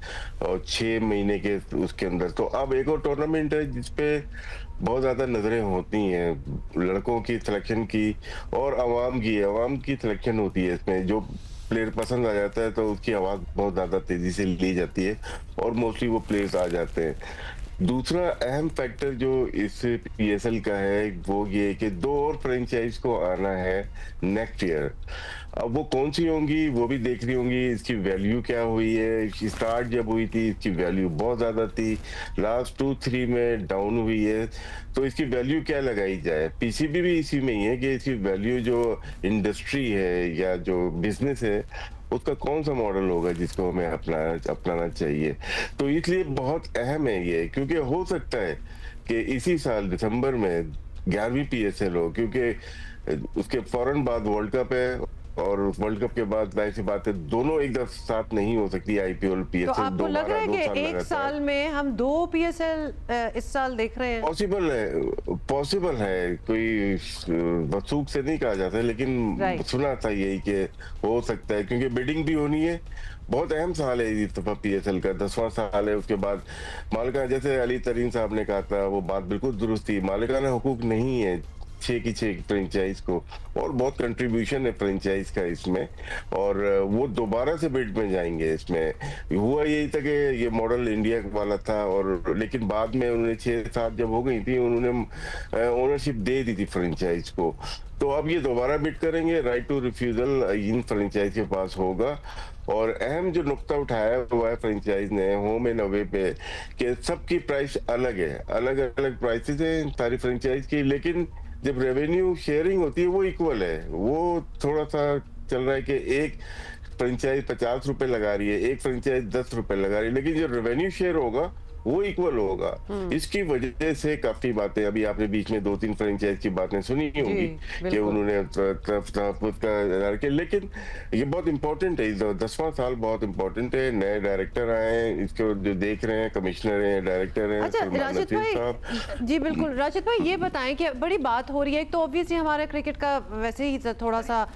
और 6 महीने के उसके अंदर। तो अब एक और टूर्नामेंट है जिसपे बहुत ज़्यादा नज़रें होती हैं, लड़कों की सिलेक्शन की और आवाम की सिलेक्शन होती है। इसमें जो प्लेयर पसंद आ जाता है तो उसकी आवाज़ बहुत ज़्यादा तेज़ी से ली जाती है और मोस्टली वो प्लेयर्स आ जाते हैं। दूसरा अहम फैक्टर जो इस पीएसएल का है वो ये कि 2 और फ्रेंचाइज को आना है नेक्स्ट ईयर। अब वो कौन सी होंगी वो भी देख रही होंगी, इसकी वैल्यू क्या हुई है। स्टार्ट जब हुई थी इसकी वैल्यू बहुत ज़्यादा थी, लास्ट 2-3 में डाउन हुई है, तो इसकी वैल्यू क्या लगाई जाए। पीसीबी भी इसी में ही है कि इसकी वैल्यू जो इंडस्ट्री है या जो बिजनेस है उसका कौन सा मॉडल होगा जिसको हमें अपनाना चाहिए। तो इसलिए बहुत अहम है ये, क्योंकि हो सकता है कि इसी साल दिसंबर में 11वीं पीएसएल हो, क्योंकि उसके फौरन बाद वर्ल्ड कप है और वर्ल्ड कप के बाद जाहिर सी बात है दोनों एक साथ नहीं हो सकती, आईपीएल और पीएसएल। तो आपको लग रहा है कि एक साल में हम 2 पीएसएल इस साल देख रहे हैं? पॉसिबल है, कोई वसूख से नहीं कहा जाता, लेकिन सुना था यही कि हो सकता है, क्योंकि बिडिंग भी होनी है। बहुत अहम साल है इस दफा पीएसएल का, 10वां साल है। उसके बाद मालिकाना, जैसे अली तरीन साहब ने कहा था, वो बात बिल्कुल दुरुस्त थी, मालिकाना हुकूक नहीं है 6 की 6 फ्रेंचाइज को, और बहुत कंट्रीब्यूशन है फ्रेंचाइज का इसमें, और वो दोबारा से बिड में जाएंगे। इसमें हुआ यही था कि ये मॉडल इंडिया वाला था, और लेकिन बाद में उन्होंने 6-7 जब हो गई थी उन्होंने ओनरशिप दे दी थी फ्रेंचाइज को, तो अब ये दोबारा बिड करेंगे। राइट टू रिफ्यूजल इन फ्रेंचाइज के पास होगा। और अहम जो नुक्ता उठाया हुआ है फ्रेंचाइज ने होम एंड अवे पे कि सबकी प्राइस अलग है, अलग अलग प्राइसेस हैं सारी फ्रेंचाइज की, लेकिन जब रेवेन्यू शेयरिंग होती है वो इक्वल है। वो थोड़ा सा चल रहा है कि एक फ्रेंचाइज 50 रुपए लगा रही है, एक फ्रेंचाइज 10 रुपए लगा रही है, लेकिन जो रेवेन्यू शेयर होगा वो इक्वल होगा। इसकी वजह से काफी बातें, अभी आपने बीच में 2-3 फ्रेंचाइज की बातें सुनी होंगी कि उन्होंने तहफ़्फ़ुज़, लेकिन ये बहुत इंपॉर्टेंट है, 10वां साल बहुत इंपॉर्टेंट है। नए डायरेक्टर आए हैं, इसको जो देख रहे हैं, कमिश्नर हैं, डायरेक्टर हैं। अच्छा राशिद भाई, जी बिल्कुल राशिद भाई, ये बताएं कि बड़ी बात हो रही है, एक तो ऑब्वियसली हमारे क्रिकेट का वैसे ही थोड़ा सा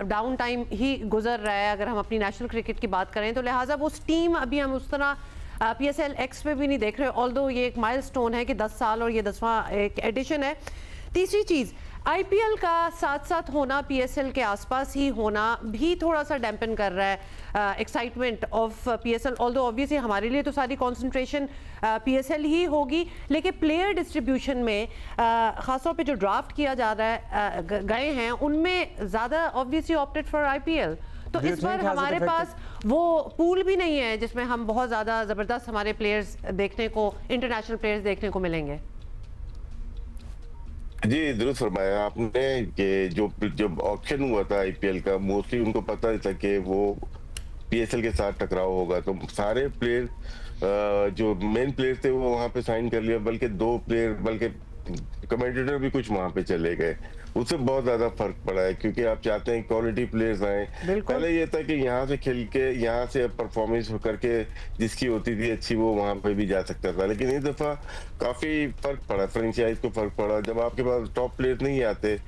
डाउन टाइम ही गुजर रहा है, अगर हम अपनी नेशनल क्रिकेट की बात करें तो लिहाजा वो स्टीम अभी हम उस तरह PSL X पे भी नहीं देख रहे, ऑल्दो ये एक माइलस्टोन है कि 10 साल और ये 10वां एक एडिशन है, तीसरी चीज़, आईपीएल का साथ साथ होना, पीएसएल के आसपास ही होना भी थोड़ा सा डैम्पन कर रहा है excitement of PSL. Although obviously हमारे लिए तो सारी कंसंट्रेशन पीएसएल ही होगी, लेकिन प्लेयर डिस्ट्रीब्यूशन में ख़ासतौर पे जो ड्राफ्ट किया जा रहा है गए हैं, उनमें ज़्यादा ऑब्वियसली ऑप्टेड फॉर आईपीएल। तो इस बार हमारे पास वो पूल भी नहीं है जिसमें हम बहुत ज़्यादा ज़बरदस्त हमारे प्लेयर्स देखने को, इंटरनेशनल प्लेयर्स देखने को मिलेंगे। जी दुरुस्त फरमाया आपने कि जब ऑक्शन हुआ था आईपीएल का, मोस्टली उनको पता था कि वो पीएसएल के साथ टकराव होगा, तो सारे प्लेयर जो मेन प्लेयर थे वो वहां पे साइन कर लिया, बल्कि 2 प्लेयर, बल्कि कमेंटेटर भी कुछ वहां पे चले गए। उससे बहुत ज्यादा फर्क पड़ा है, क्योंकि आप चाहते हैं क्वालिटी प्लेयर्स आए। पहले ये था कि यहाँ से खेल के, यहाँ से परफॉर्मेंस करके जिसकी होती थी अच्छी, वो वहां पे भी जा सकता था। लेकिन इस दफा काफी फर्क पड़ा, फ्रेंचाइज को फर्क पड़ा। जब आपके पास टॉप प्लेयर्स नहीं आते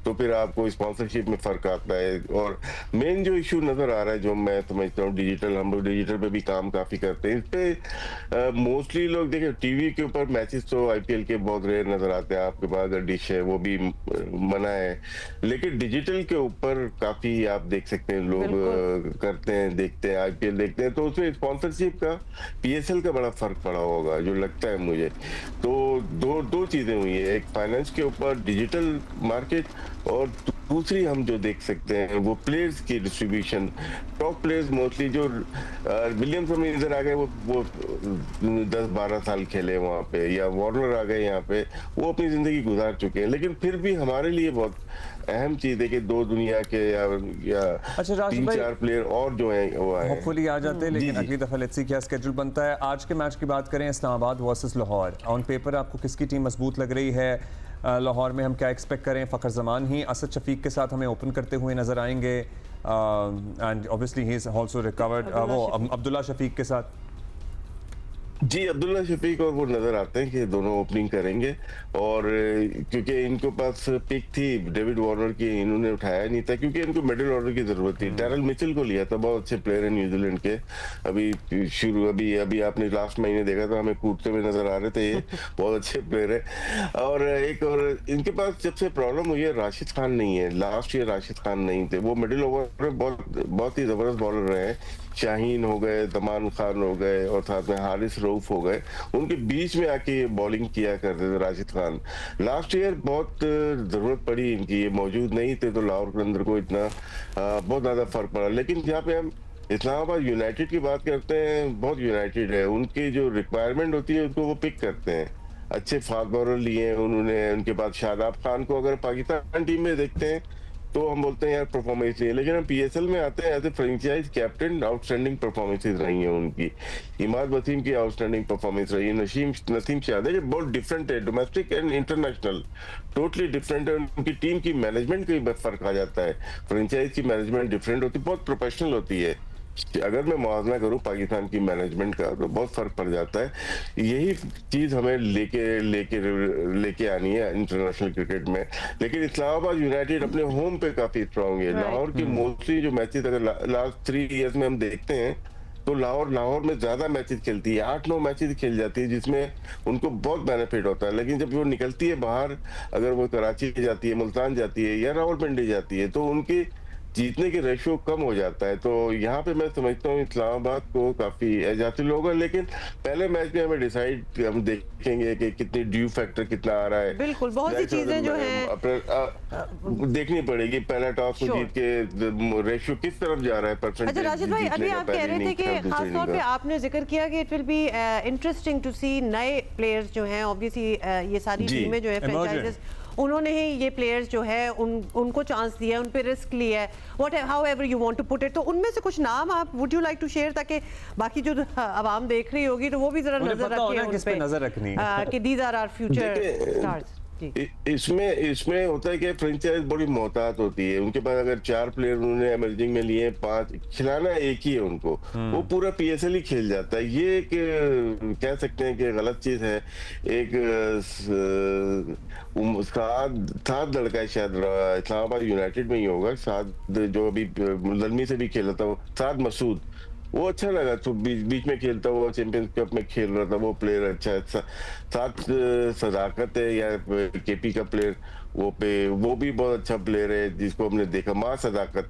तो फिर आपको स्पॉन्सरशिप में फर्क आता है। और मेन जो इशू नजर आ रहा है, जो मैं समझता हूँ डिजिटल, हम लोग डिजिटल पे भी काम काफी करते हैं, इस पे मोस्टली लोग देखिए टीवी के ऊपर मैचेस तो आईपीएल के बहुत रेयर नजर आते हैं। आपके पास अगर डिश है वो भी मना है, लेकिन डिजिटल के ऊपर काफी आप देख सकते हैं लोग करते हैं, देखते हैं, आईपीएल देखते हैं। तो उसमें स्पॉन्सरशिप का पीएसएल का बड़ा फर्क पड़ा होगा जो लगता है मुझे। तो दो चीजें हुई है, एक फाइनेंस के ऊपर डिजिटल मार्केट, और दूसरी हम जो देख सकते हैं वो प्लेयर्स की डिस्ट्रीब्यूशन। टॉप प्लेयर्स मोस्टली जो विलियमसन इधर आ गए, वो 10-12 साल खेले वहां पे, या वार्नर आ गए यहाँ पे, वो अपनी जिंदगी गुजार चुके हैं। लेकिन फिर भी हमारे लिए बहुत अहम चीज है कि 2 दुनिया के या 3-4 प्लेयर और जो है वो आए, होपफुली आ जाते हैं। लेकिन अगली दफा लेट्स सी क्या स्केड्यूल बनता है। आज के मैच की बात करें, Islamabad versus Lahore, on paper आपको किसकी टीम मजबूत लग रही है? लाहौर में हम क्या एक्सपेक्ट करें? फ़खर जमान ही असद शफीक के साथ हमें ओपन करते हुए नजर आएंगे, and obviously he is also recovered, वो अब्दुल्ला शफीक के साथ। जी अब्दुल्ला शफीक और वो नजर आते हैं कि दोनों ओपनिंग करेंगे, और क्योंकि इनको पास पिक थी डेविड वार्नर की, इन्होंने उठाया नहीं था क्योंकि इनको मिडिल ऑर्डर की जरूरत थी। डैरल मिचेल को लिया था, बहुत अच्छे प्लेयर है न्यूजीलैंड के। अभी आपने लास्ट महीने देखा था, हमें कूदते हुए नजर आ रहे थे, ये बहुत अच्छे प्लेयर है। और एक और इनके पास जब से प्रॉब्लम हुई है, राशिद खान नहीं है। लास्ट ईयर राशिद खान नहीं थे, वो मिडिल ओवर में बहुत ही जबरदस्त बॉलर रहे हैं। शाहीन हो गए, तमान खान हो गए, और साथ में हारिस रऊफ हो गए, उनके बीच में आके बॉलिंग किया करते थे राशिद खान। लास्ट ईयर बहुत जरूरत पड़ी इनकी, ये मौजूद नहीं थे, तो लाहौर के अंदर को इतना बहुत ज्यादा फर्क पड़ा। लेकिन जहाँ पे हम इस्लामाबाद यूनाइटेड की बात करते हैं, बहुत यूनाइटेड है, उनकी जो रिक्वायरमेंट होती है उसको वो पिक करते हैं। अच्छे फास्ट बॉलर लिए हैं उन्होंने, उनके बाद शादाब खान को अगर पाकिस्तान टीम में देखते हैं तो हम बोलते हैं यार परफॉर्मेंस नहीं है, लेकिन हम पीएसएल में आते हैं as a franchise captain, outstanding performances रही हैं उनकी। इमाद वसीम की आउटस्टैंडिंग परफॉर्मेंस रही है, नसीम शाह है, बहुत डिफरेंट है, domestic and international totally different है। उनकी टीम की मैनेजमेंट का फर्क आ जाता है, फ्रेंचाइज की मैनेजमेंट डिफरेंट होती है, बहुत प्रोफेशनल होती है। अगर मैं मुआवजा करूं पाकिस्तान की मैनेजमेंट का तो बहुत फर्क पड़ जाता है। यही चीज हमें लेके आनी है इंटरनेशनल क्रिकेट में। लेकिन इस्लामाबाद यूनाइटेड अपने होम पे काफी स्ट्रांग है। लाहौर की मोस्टली जो मैचेस अगर लास्ट 3 इयर्स में हम देखते हैं तो लाहौर में ज्यादा मैचेस खेलती है, 8-9 मैचेस खेल जाती है, जिसमें उनको बहुत बेनिफिट होता है। लेकिन जब वो निकलती है बाहर, अगर वो कराची जाती है, मुल्तान जाती है या रावलपिंडी जाती है, तो उनकी जीतने के रेशियो कम हो जाता है। तो यहाँ पे मैं समझता हूँ इस्लामाबाद को काफी एजाती होगा। लेकिन पहले मैच में हमें डिसाइड हम देखेंगे कि कितनी ड्यू फैक्टर कितना आ रहा है। बिल्कुल, बहुत सी चीजें जो हैं देखनी पड़ेगी। पहला टॉस को जीत के रेशियो किस तरफ जा रहा है, परसेंटेज। अच्छा राशिद भाई, अभी आप कह रहे थे कि खासतौर पे आपने जिक्र किया कि it will be interesting to see नए प्लेयर्स जो हैं, ऑब्वियसली ये सारी टीमें जो है फ्रेंचाइजेस, उन्होंने ही ये प्लेयर्स जो है उनको चांस दिया, उन पे रिस्क लिया है, what however you want to put it. तो उनमें से कुछ नाम आप would you like to share, ताकि बाकी जो आवाम देख रही होगी तो वो भी जरा नजर रखें कि these are our future stars. इसमें होता है कि फ्रेंचाइज बड़ी मोहतात होती है। उनके पास अगर 4 प्लेयर उन्होंने एमर्जिंग में लिए, 5 खिलाना एक ही है उनको, वो पूरा पीएसएल ही खेल जाता है। ये एक कह सकते हैं कि गलत चीज है। एक साद लड़का है, शायद इस्लामाबाद यूनाइटेड में ही होगा, साद जो अभी दलमी से भी खेला था, साद मसूद, वो अच्छा लगा। तो बीच में खेलता हुआ चैंपियंस कप में खेल रहा था, वो प्लेयर अच्छा है। साथ सदाकत है या केपी का प्लेयर, वो भी बहुत अच्छा प्लेयर है जिसको हमने देखा, मां सदाकत,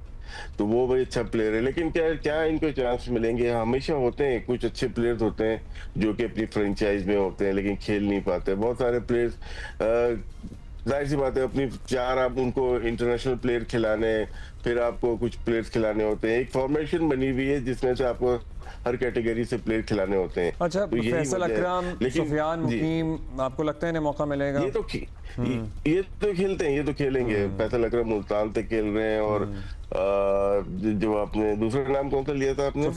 तो वो भी अच्छा प्लेयर है। लेकिन क्या इनको चांस मिलेंगे? हमेशा होते हैं कुछ अच्छे प्लेयर्स होते हैं जो कि अपनी फ्रेंचाइज में होते हैं लेकिन खेल नहीं पाते। बहुत सारे प्लेयर्स, जाहिर सी बात है, अपनी चार आप उनको इंटरनेशनल प्लेयर खिलाने, फिर आपको कुछ प्लेयर्स खिलाने होते हैं। एक फॉर्मेशन बनी हुई है जिसमें से आपको हर कैटेगरी से प्लेयर खिलाने होते हैं। अच्छा, तो फैसल अकरम, सुफियान, मुकीम, आपको लगता है इन्हें मौका मिलेगा? ये तो खेलते हैं, ये तो खेलेंगे। फैसल अकरम मुल्तान से खेल रहे हैं, और जो आपने दूसरा नाम कौन सा लिया था आपने?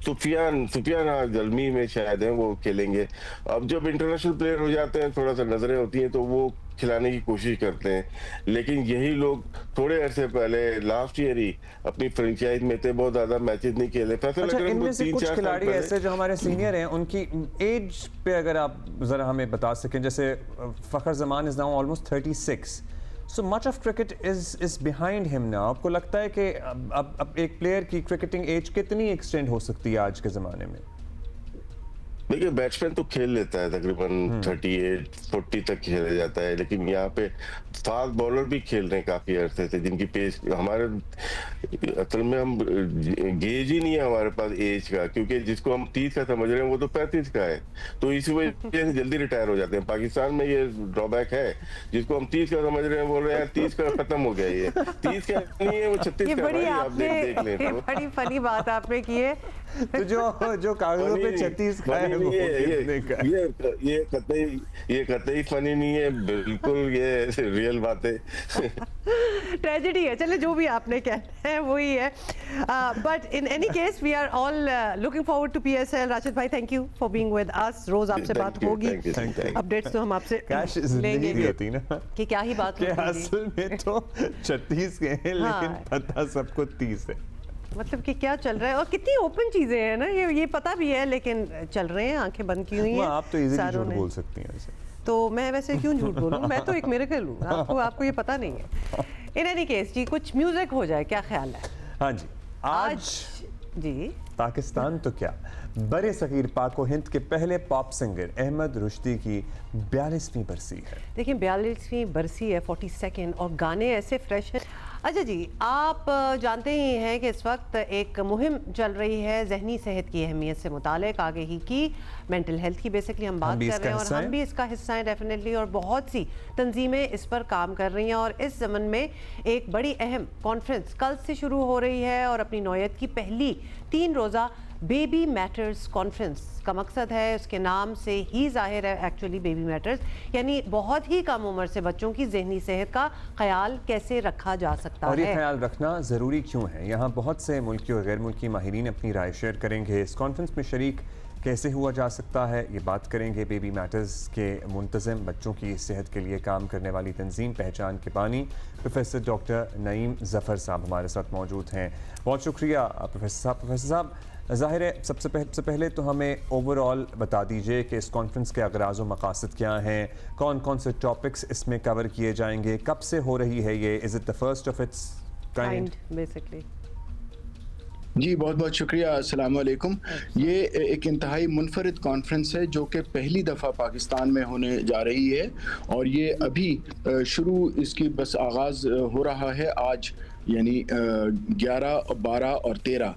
सुफियान हाँ, जलमी में शायद है, वो खेलेंगे। अब जब इंटरनेशनल प्लेयर हो जाते हैं थोड़ा सा नजरें होती हैं तो वो खिलाने की कोशिश करते हैं, लेकिन यही लोग थोड़े अरसे पहले लास्ट ईयर ही अपनी फ्रेंचाइज में थे, बहुत ज्यादा मैचेस नहीं खेले। अच्छा, इनमें से कुछ खिलाड़ी ऐसे जो हमारे सीनियर हैं, उनकी एज पे अगर आप जरा हमें बता सकें, जैसे Fakhar Zaman is now almost 36, so much of cricket is behind him now. आपको लगता है कि अब एक प्लेयर की क्रिकेटिंग एज कितनी एक्सटेंड हो सकती है आज के ज़माने में? देखिए, बैट्समैन तो खेल लेता है तकरीबन 38-40 तक खेला जाता है, लेकिन यहाँ पे फास्ट बॉलर भी खेल रहे हैं काफी अरसे से, जिनकी पेस हमारे असल में हम गेज ही नहीं है हमारे पास एज का, क्योंकि जिसको हम 30 का समझ रहे हैं वो तो 35 का है, तो इसी वजह से जल्दी रिटायर हो जाते हैं। पाकिस्तान में ये ड्रॉबैक है, जिसको हम 30 का समझ रहे हैं बोल रहे हैं 30 का खत्म हो गया, ये 30 का नहीं है, वो 36 का भाई, आप देख लें। ये बड़ी फनी बात आपने की है। तो जो कागजों पे 36 का है वो ये कतई फनी नहीं है, बिल्कुल ये रियल बात है। ट्रेजेडी है, चले जो भी आपने कहना है वही है। But in any case we are all looking forward to PSL. Rashid भाई, thank you for being with us. रोज आपसे बात होगी, अपडेट्स तो हम आपसे लेंगे कि क्या ही बात होगी। असल में तो 36 के हैं, लेकिन पता सबको 30 है। मतलब कि क्या चल रहा है और कितनी ओपन चीजें हैं ना, ये पता भी है, लेकिन चल रहे हैं, आंखें बंद की हुई हैं। आप तो इजीली झूठ बोल सकती हैं वैसे। तो मैं वैसे क्यों झूठ बोलूं, मैं तो एक मिरेकल हूं, आपको ये पता नहीं है। इन एनी केस जी, कुछ म्यूजिक हो जाए, क्या ख्याल है? हाँ जी, आज जी पाकिस्तान तो क्या, बड़े सगीर पाक व हिंद के पहले पॉप सिंगर अहमद रुश्दी की 42वीं बरसी है। देखिए 42वीं बरसी है, 42nd, और गाने ऐसे फ्रेश हैं। अच्छा जी, आप जानते ही हैं कि इस वक्त एक मुहिम चल रही है जहनी सेहत की अहमियत से मुतालिक, आगे ही की मेंटल हेल्थ की बेसिकली हम बात कर रहे हैं, और हम भी इसका हिस्सा हैं डेफिनेटली, और बहुत सी तंजीमें इस पर काम कर रही हैं। और इस ज़मन में एक बड़ी अहम कॉन्फ्रेंस कल से शुरू हो रही है, और अपनी नौयत की पहली 3 रोज़ा बेबी मैटर्स कॉन्फ्रेंस का मकसद है, उसके नाम से ही जाहिर है एक्चुअली बेबी मैटर्स, यानी बहुत ही कम उम्र से बच्चों की ज़हनी सेहत का ख्याल कैसे रखा जा सकता है। और ये ख्याल रखना ज़रूरी क्यों है, यहाँ बहुत से मुल्की और गैर मुल्की माहिरीन अपनी राय शेयर करेंगे। इस कॉन्फ्रेंस में शरीक कैसे हुआ जा सकता है, ये बात करेंगे। बेबी मैटर्स के मुंतज़म बच्चों की सेहत के लिए काम करने वाली तंजीम पहचान के बानी प्रोफेसर डॉक्टर नईम ज़फ़र साहब हमारे साथ मौजूद हैं। बहुत शुक्रिया प्रोफेसर साहब। ज़ाहिर है सबसे पहले तो हमें ओवरऑल बता दीजिए कि इस कॉन्फ्रेंस के अगराज़ व मकासद क्या हैं, कौन कौन से टॉपिक्स इसमें कवर किए जाएंगे, कब से हो रही है ये, is it the first of its kind basically? जी बहुत बहुत शुक्रिया, अस्सलाम वालेकुम। ये एक इंतहाई मुनफरिद कॉन्फ्रेंस है जो कि पहली दफ़ा पाकिस्तान में होने जा रही है, और ये अभी शुरू इसकी बस आगाज़ हो रहा है। आज यानी 11, 12 और 13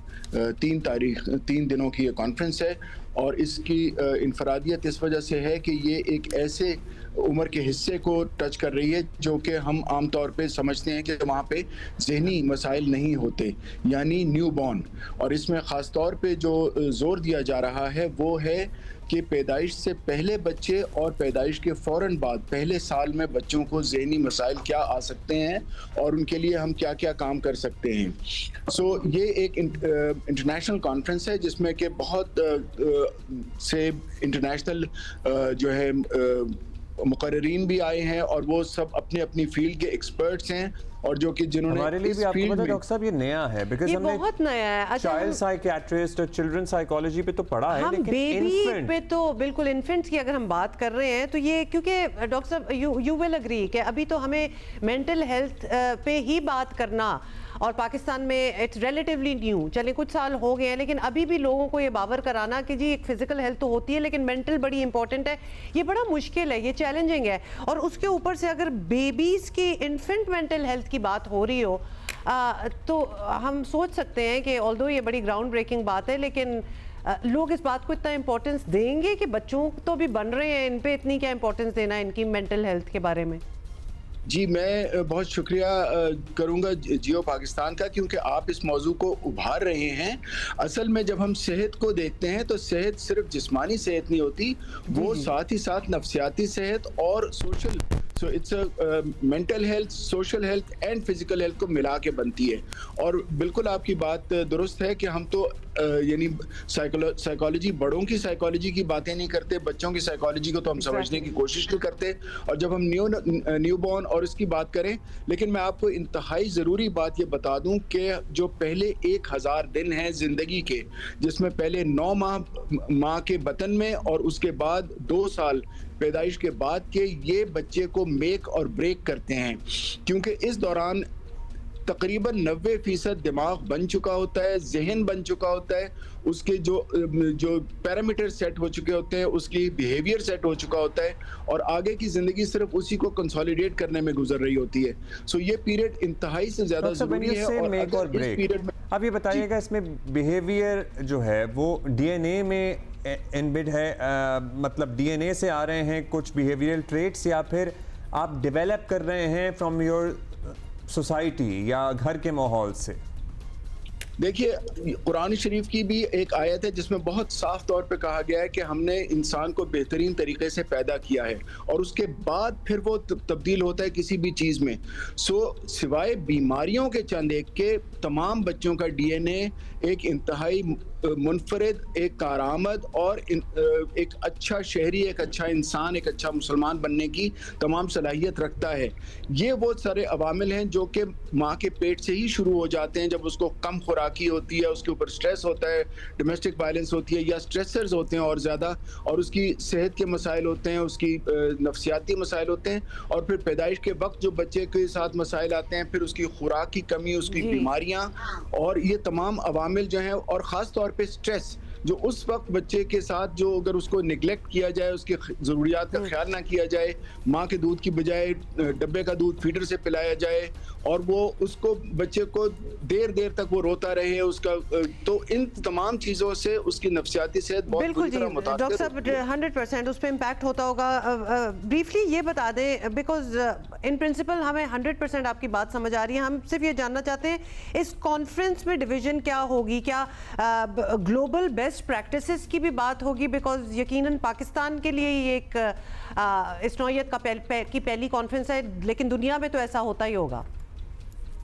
3 दिनों की ये कॉन्फ्रेंस है, और इसकी इनफरादियत इस वजह से है कि ये एक ऐसे उम्र के हिस्से को टच कर रही है जो कि हम आम तौर पे समझते हैं कि वहाँ पे ज़हनी मसाइल नहीं होते, यानी न्यू बॉर्न। और इसमें ख़ास तौर पे जो ज़ोर दिया जा रहा है वो है कि पैदाइश से पहले बच्चे और पैदाइश के फ़ौरन बाद पहले साल में बच्चों को ज़हनी मसाइल क्या आ सकते हैं और उनके लिए हम क्या क्या काम कर सकते हैं। ये एक इंटरनेशनल कॉन्फ्रेंस है जिसमें कि बहुत से इंटरनेशनल जो है मुकर्रीन भी आए हैं, और वो सब अपने अपनी फील्ड के एक्सपर्ट्स हैं, और जो कि जिन्होंने हमारे लिए भी, आपको पता है डॉक्टर साहब, ये नया है, बिकॉज़ हमने बहुत नया है। चाइल्ड साइकियाट्रिस्ट और चिल्ड्रन साइकोलॉजी पे तो पढ़ा है, लेकिन बेबी पे तो बिल्कुल, इन्फेंट्स की अगर हम बात कर रहे हैं तो ये, क्योंकि डॉक्टर साहब यू विल एग्री कि अभी तो हमें मेंटल हेल्थ पे ही बात करना और पाकिस्तान में इट्स रिलेटिवली न्यू, चले कुछ साल हो गए हैं, लेकिन अभी भी लोगों को ये बावर कराना कि जी एक फिजिकल हेल्थ तो होती है लेकिन मेंटल बड़ी इंपॉर्टेंट है, ये बड़ा मुश्किल है, ये चैलेंजिंग है। और उसके ऊपर से अगर बेबीज़ की इन्फेंट मेंटल हेल्थ की बात हो रही हो तो हम सोच सकते हैं कि ऑल्दो ये बड़ी ग्राउंड ब्रेकिंग बात है, लेकिन लोग इस बात को इतना इंपॉर्टेंस देंगे कि बच्चों तो भी बन रहे हैं, इन पे इतनी क्या इंपॉर्टेंस देना है इनकी मेंटल हेल्थ के बारे में? जी, मैं बहुत शुक्रिया करूंगा जियो पाकिस्तान का, क्योंकि आप इस मौजू को उभार रहे हैं। असल में जब हम सेहत को देखते हैं तो सेहत सिर्फ जिस्मानी सेहत नहीं होती, वो साथ ही साथ नफ्सियाती सेहत और social, so it's mental health, social health and physical health को मिला के बनती है। और बिल्कुल आपकी बात दुरुस्त है कि हम तो यानी साइकोलॉजी, बड़ों की साइकोलॉजी की बातें नहीं करते, बच्चों की साइकोलॉजी को तो हम समझने की कोशिश नहीं करते। और जब हम न्यू बॉर्न और इसकी बात करें, लेकिन मैं आपको इंतहाई ज़रूरी बात ये बता दूं कि जो पहले 1000 दिन हैं ज़िंदगी के, जिसमें पहले 9 माह के बतन में और उसके बाद 2 साल पैदाइश के बाद के, ये बच्चे को मेक और ब्रेक करते हैं, क्योंकि इस दौरान तकरीबन 90% दिमाग बन चुका होता है, जहन बन चुका होता है, उसके जो पैरामीटर सेट हो चुके होते हैं, उसकी बिहेवियर सेट हो चुका होता है, और आगे की ज़िंदगी सिर्फ उसी को कंसोलिडेट करने में गुजर रही होती है। सो ये पीरियड इंतहाई से ज़्यादा ज़रूरी है। और अगर इस पीरियड में अब ये बताइएगा, इसमें बिहेवियर जो है वो डीएनए में इनबिल्ड है, मतलब डीएनए से आ रहे हैं कुछ बिहेवियरल ट्रेट्स, या फिर आप डेवलप कर रहे हैं फ्रॉम योर सोसाइटी या घर के माहौल से? देखिए, कुरान शरीफ की भी एक आयत है जिसमें बहुत साफ तौर पे कहा गया है कि हमने इंसान को बेहतरीन तरीके से पैदा किया है और उसके बाद फिर वो तब्दील होता है किसी भी चीज़ में। सिवाय बीमारियों के चंद एक के, तमाम बच्चों का डीएनए एक इंतहाई मुनफरिद, एक कारामद और एक अच्छा शहरी, एक अच्छा इंसान, एक अच्छा मुसलमान बनने की तमाम सलाहियत रखता है। ये वो सारे अवामिल हैं जो कि माँ के पेट से ही शुरू हो जाते हैं। जब उसको कम खुराकी होती है, उसके ऊपर स्ट्रेस होता है, डोमेस्टिक वायलेंस होती है या स्ट्रेसर्स होते हैं और ज़्यादा, और उसकी सेहत के मसाइल होते हैं, उसकी नफ्सियाती मसाइल होते हैं, और फिर पैदाइश के वक्त जो बच्चे के साथ मसाइल आते हैं, फिर उसकी खुराक की कमी, उसकी बीमारियाँ, और ये तमाम अवामिल जो हैं, और ख़ास तौर पे स्ट्रेस जो उस वक्त बच्चे के साथ, जो अगर उसको निगलेक्ट किया जाए, उसकी ज़रूरियात का ख्याल ना किया जाए, माँ के दूध की बजाय डब्बे का दूध फीडर से पिलाया जाए, और वो उसको बच्चे को देर तक वो रोता रहे उसका, तो इन तमाम चीज़ों से उसकी नफ्सियाती सेहत बहुत बुरी तरह मुतासिर डॉक्टर साहब 100% उस पर इम्पैक्ट होता होगा। ब्रीफली ये बता दें, बिकॉज इन प्रिंसिपल हमें 100% आपकी बात समझ आ रही है, हम सिर्फ ये जानना चाहते हैं इस कॉन्फ्रेंस में डिवीजन क्या होगी, क्या ग्लोबल बेस्ट प्रैक्टिसेस की भी बात होगी, बिकॉज यकीनन पाकिस्तान के लिए ये एक इस नौयत की पहली कॉन्फ्रेंस है, लेकिन दुनिया में तो ऐसा होता ही होगा।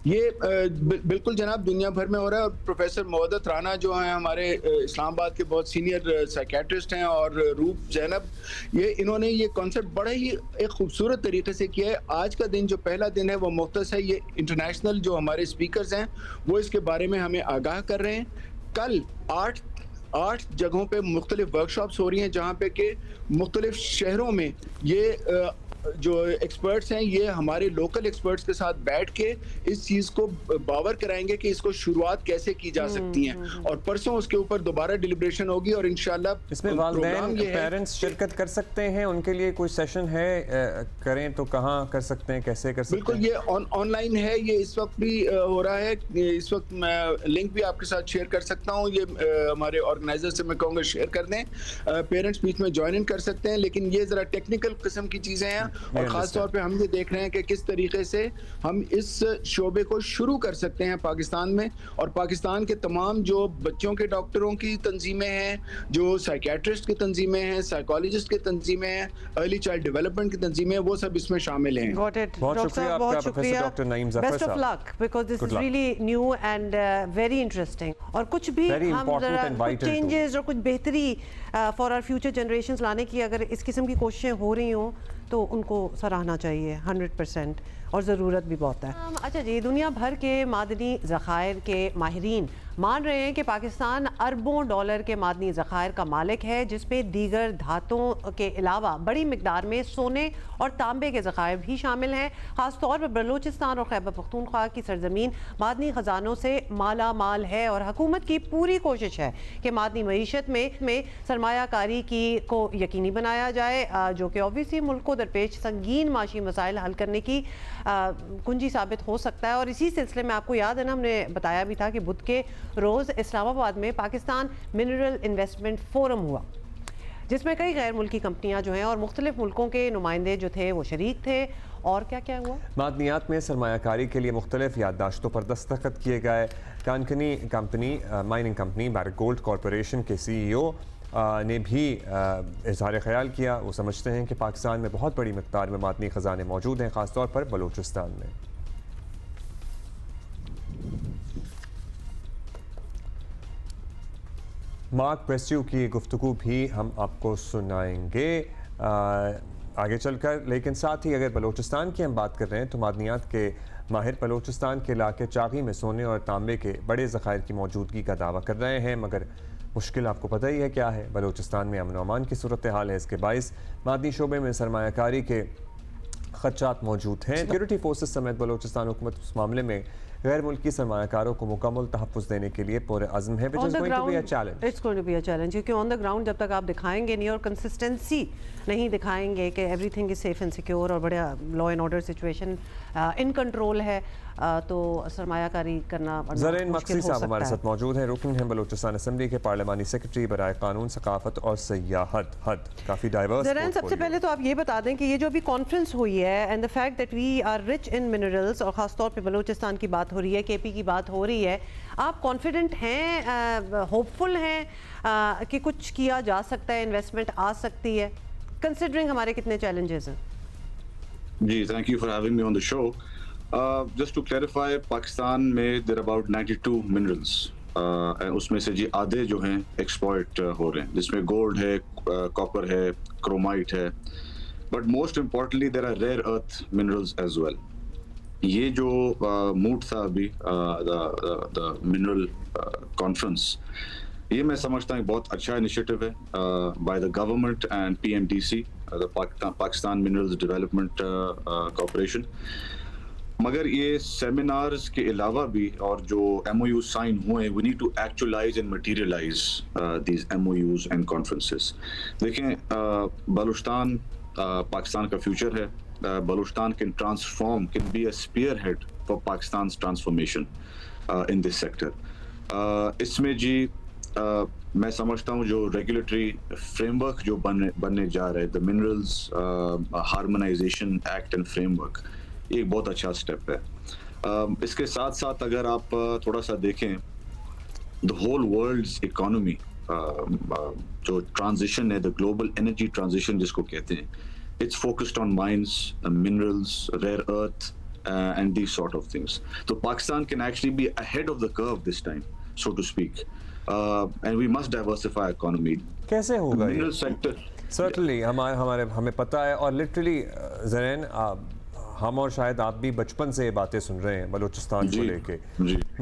ये बिल्कुल जनाब दुनिया भर में हो रहा है। प्रोफेसर मोहद्दत राना जो हैं हमारे इस्लामाबाद के बहुत सीनियर साइकेट्रिस्ट हैं, और रूप जैनब, इन्होंने ये कॉन्सेप्ट बड़ा ही एक खूबसूरत तरीके से किया है। आज का दिन जो पहला दिन है वो मुख्तस है, ये इंटरनेशनल जो हमारे स्पीकर्स हैं वो इसके बारे में हमें आगाह कर रहे हैं। कल 8 जगहों पे मुख्तलिफ वर्कशॉप्स हो रही हैं, जहाँ पे के मुख्तलिफ शहरों में ये जो एक्सपर्ट्स हैं ये हमारे लोकल एक्सपर्ट्स के साथ बैठ के इस चीज़ को बावर कराएंगे कि इसको शुरुआत कैसे की जा सकती हैं, और परसों उसके ऊपर दोबारा डिलिब्रेशन होगी, और इंशाल्लाह इसमें वालिदैन पेरेंट्स शिरकत कर सकते हैं, उनके लिए कोई सेशन है, करें तो कहाँ कर सकते हैं, कैसे कर सकते हैं? बिल्कुल, ये ऑनलाइन है, ये इस वक्त भी हो रहा है। इस वक्त मैं लिंक भी आपके साथ शेयर कर सकता हूँ, ये हमारे ऑर्गेनाइजर से मैं कहूँगा शेयर कर दें, पेरेंट्स बीच में ज्वाइन इन कर सकते हैं। लेकिन ये ज़रा टेक्निकल किस्म की चीज़ें हैं, और ख़ास तौर पे हम ये देख रहे हैं कि किस तरीके से हम इस शोबे को शुरू कर सकते हैं पाकिस्तान में, और पाकिस्तान के तमाम जो बच्चों के डॉक्टरों की तंजीमें हैं, जो साइकेट्रिस्ट की तंजीमें हैं, साइकोलॉजिस्ट की तंजीमें हैं, अर्ली चाइल्ड डेवलपमेंट की तंजीमें हैं, वो सब इसमें शामिल हैं। बहुत शुक्रिया आपका प्रोफेसर डॉक्टर नईम ज़फ़र साहब। Best of luck, because this is really new and very interesting, और कुछ भी हम जरा कुछ चेंजेस और कुछ बेहतरी फॉर आवर फ्यूचर जनरेशंस लाने की अगर इस किस्म की कोशिशें हो रही हों तो उनको सराहना चाहिए 100%। और ज़रूरत भी बहुत है। अच्छा जी, दुनिया भर के मादनी ज़खायर के माहिरीन मान रहे हैं कि पाकिस्तान अरबों डॉलर के मादनी ज़खायर का मालिक है, जिसमें दीगर धातुओं के अलावा बड़ी मिकदार में सोने और तांबे के ज़खायर भी शामिल हैं। ख़ासतौर पर बलूचिस्तान और खैबर पख्तूनख्वा की सरजमीन मादनी ख़जानों से माला माल है और हुकूमत की पूरी कोशिश है कि मादनी मईशत में सरमायाकारी की को यकीनी बनाया जाए, जो कि ऑब्वियसली मुल्क को दरपेश संगीन माशी मसाइल हल करने की कुंजी साबित हो सकता है। और इसी सिलसिले में आपको याद है ना, हमने बताया भी था कि बुध के रोज़ इस्लामाबाद में पाकिस्तान मिनरल इन्वेस्टमेंट फोरम हुआ, जिसमें कई गैर मुल्की कंपनियां जो हैं और मुख्तलिफ मुल्कों के नुमाइंदे जो थे वो शरीक थे। और क्या क्या हुआ? मादनियात में सरमायाकारी के लिए मुख्तलिफ याददाश्तों पर दस्तखत किए गए। कानकनी company mining company Barrick Gold Corporation के CEO ने भी इज़हार ख्याल किया। वो समझते हैं कि पाकिस्तान में बहुत बड़ी मिक़दार में मादनी ख़जाने मौजूद हैं, ख़ासतौर पर बलूचिस्तान में। मार्क प्रेस्यू की गुफ्तगू भी हम आपको सुनाएंगे आगे चलकर, लेकिन साथ ही अगर बलूचिस्तान की हम बात कर रहे हैं तो मादनियात के माहिर बलूचिस्तान के इलाके चागी में सोने और तांबे के बड़े ज़खायर की मौजूदगी का दावा कर रहे हैं, मगर मुश्किल आपको पता ही है क्या है। बलूचिस्तान में अमन व अमान की सूरत हाल है, इसके बाइस मादनी शोबे में सरमायाकारी के खदशात मौजूद हैं। सिक्योरिटी फोर्सेस समेत बलूचिस्तान हुकूमत इस मामले में गैर मुल्की सरमायाकारों को मुकम्मल तहफ़्फ़ुज़ देने के लिए पूरे अज़्म है। It's going to be a challenge, क्योंकि ऑन द ग्राउंड जब तक आप दिखाएंगे नहीं और कंसिस्टेंसी नहीं दिखाएंगे कि everything is safe and secure और बड़ा law and order situation in control है, तो सरमायाकारी करना ज़रीन मक्सी साहब हमारे साथ मौजूद हैं, रुकन हैं बलूचिस्तान असम्बली के पार्लिमानी सेक्रेटरी बराए कानून, सकाफत और सयाहत। काफ़ी डाइवर्स। ज़रीन, सबसे पहले तो आप ये बता दें कि ये जो अभी कॉन्फ्रेंस हुई है and the fact that we are rich in minerals और ख़ासतौर पर बलूचिस्तान की बात हो रही है, KP की बात हो रही है, आप कॉन्फिडेंट हैं, होपफुल हैं कि कुछ किया जा सकता है, इन्वेस्टमेंट आ सकती है, कंसिडरिंग हमारे कितने चैलेंजेस हैं? जी, thank you for having me on the show. Just to clarify, Pakistan में देयर अबाउट 92 मिनरल्स, उसमें से जी आधे जो हैं एक्सप्लॉइट हो रहे हैं, जिसमें गोल्ड है, कॉपर है, क्रोमाइट है, but most importantly there are rare earth minerals as well. ये जो मूड था अभी द मिनरल कॉन्फ्रेंस, ये मैं समझता हूँ बहुत अच्छा इनिशिएटिव है by the government and PMDC, the Pakistan minerals development corporation. मगर ये सेमिनार्स के अलावा भी और जो MOU साइन हुए, we need to actualize and materialize these MOUs and conferences. देखें, बलूचिस्तान पाकिस्तान का फ्यूचर है। Balochistan can be a spearhead for Pakistan's transformation in this sector. इसमें जी मैं समझता हूँ जो रेगुलेटरी फ्रेमवर्क जो बनने जा रहा है, the minerals harmonisation act and framework, ये एक बहुत अच्छा स्टेप है। इसके साथ साथ अगर आप थोड़ा सा देखें, द होल वर्ल्ड्स इकोनॉमी जो ट्रांजिशन है, द ग्लोबल एनर्जी ट्रांजिशन जिसको कहते हैं, it's focused on mines, minerals, rare earth, and these sort of things. So Pakistan can actually be ahead of the curve this time, so to speak, and we must diversify economy. कैसे होगा mineral sector? Certainly, हमें पता है, और literally Zareen हम और शायद आप भी बचपन से ये बातें सुन रहे हैं बलूचिस्तान को लेके,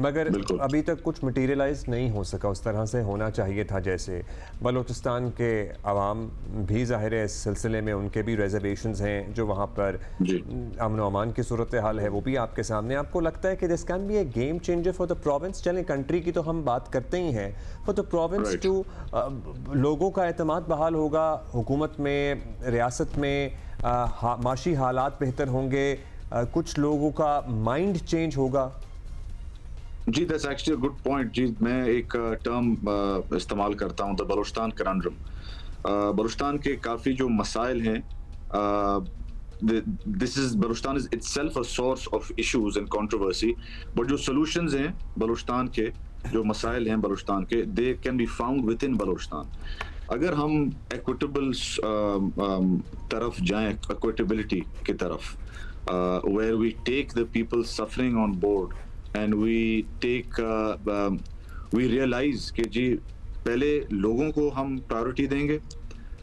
मगर अभी तक कुछ मटीरियलाइज नहीं हो सका उस तरह से होना चाहिए था जैसे। बलूचिस्तान के अवाम भी ज़ाहिर है इस सिलसिले में उनके भी रिजर्वेशंस हैं, जो वहाँ पर अमन व अमान की सूरत हाल है वो भी आपके सामने। आपको लगता है कि this can be A game changer for the province? चलें, कंट्री की तो हम बात करते ही हैं, फॉर द प्रोविंस टू लोगों का एतमाद बहाल होगा हुकूमत में, रियासत में, माशी हालात बेहतर होंगे, कुछ लोगों का माइंड चेंज होगा। जी, that's actually a good point. जी, मैं एक टर्म इस्तेमाल करता हूँ, द बलूचिस्तान कंडम। बलूचिस्तान के काफ़ी जो मसाइल हैं, Balochistan is itself a source of issues and controversy, but जो सॉल्यूशंस हैं बलूचिस्तान के, जो मसाइल हैं बलूचिस्तान के, they can be found within Balochistan. अगर हम एक्विटेबल तरफ जाएं, एक्विटेबिलिटी की तरफ, where we take the people suffering on board and we realize कि जी पहले लोगों को हम प्रायोरिटी देंगे,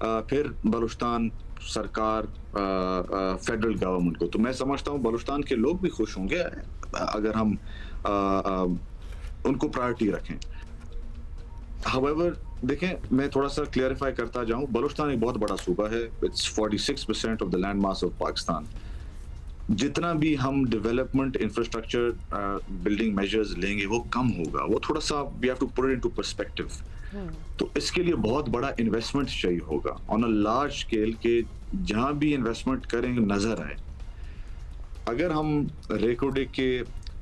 फिर बलूचिस्तान सरकार फेडरल गवर्नमेंट को। तो मैं समझता हूँ बलूचिस्तान के लोग भी खुश होंगे अगर हम उनको प्रायोरिटी रखें। हाउएवर देखें, मैं थोड़ा सा क्लियरिफाई करता जाऊं, बलूचिस्तान एक बहुत बड़ा सूबा है। It's 46% of the land mass of Pakistan. जितना भी हम डेवलपमेंट इंफ्रास्ट्रक्चर बिल्डिंग मेजर्स लेंगे वो कम होगा, वो थोड़ा सा we have to put it into perspective. तो इसके लिए बहुत बड़ा इन्वेस्टमेंट चाहिए होगा ऑन अ लार्ज स्केल के, जहां भी इन्वेस्टमेंट करेंगे नजर आए। अगर हम रेकोडे के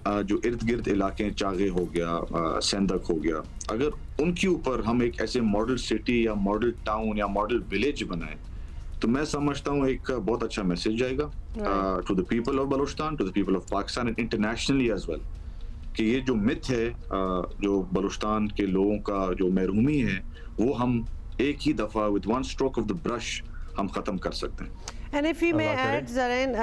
जो इर्द गिर्द इलाके, चागे हो गया, सेंदक हो गया, अगर उनके ऊपर हम एक ऐसे मॉडल सिटी या मॉडल टाउन या मॉडल विलेज बनाए तो मैं समझता हूँ एक बहुत अच्छा मैसेज जाएगा to the people of Balochistan, to the people of Pakistan and internationally as well, कि ये जो मिथ है जो बलूचिस्तान के लोगों का जो महरूमी है वो हम एक ही दफा with one stroke of the brush हम खत्म कर सकते हैं। And if you may add Zarain,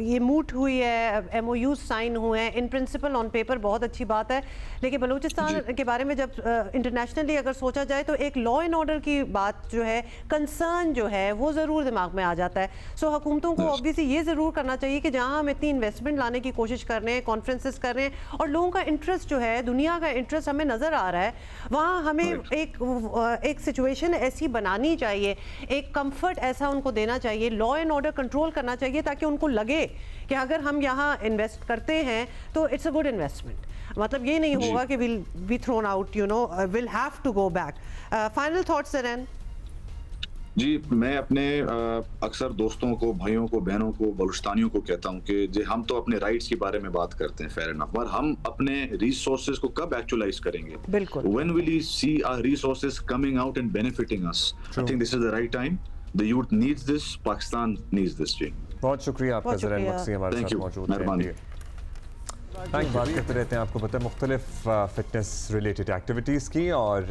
ये मूट हुई है, MOU साइन हुए हैं, इन प्रिंसिपल ऑन पेपर बहुत अच्छी बात है, लेकिन बलूचिस्तान के बारे में जब इंटरनेशनली अगर सोचा जाए तो एक लॉ एंड ऑर्डर की बात जो है, कंसर्न जो है वो ज़रूर दिमाग में आ जाता है। सो हुकूमतों को ऑब्वियसली ये ज़रूर करना चाहिए कि जहाँ हम इतनी इन्वेस्टमेंट लाने की कोशिश कर रहे हैं, कॉन्फ्रेंसेस कर रहे हैं और लोगों का इंटरेस्ट जो है, दुनिया का इंटरेस्ट हमें नज़र आ रहा है, वहाँ हमें एक सिचुएशन ऐसी बनानी चाहिए, एक कम्फर्ट ऐसा उनको देना चाहिए, लॉ एंड ऑर्डर कंट्रोल करना चाहिए ताकि उनको लगे कि अगर हम यहाँ इन्वेस्ट करते हैं तो इट्स अ गुड इन्वेस्टमेंट। मतलब ये नहीं होगा कि will be thrown out, you know, will have to go back. Final thoughts Sareen? जी, मैं अपने अक्सर दोस्तों को, भाइयों को, बहनों को, बलूचिस्तानियों को कहता हूँ कि हम तो अपने राइट्स के बारे में बात करते हैं, फेयर इनफ, पर हम अपने रिसोर्सेज को कब एक्चुअलाइज करेंगे? बिल्कुल। When will we see our resources coming out and benefiting us? I think this is the right time. The youth needs this, Pakistan needs this जी। बहुत शुक्रिया आपका ज़रैन मक्सी हमारे साथ मौजूद है। बात करते रहते हैं, आपको पता है, मुख्तलिफ फिटनेस रिलेटेड एक्टिविटीज़ की और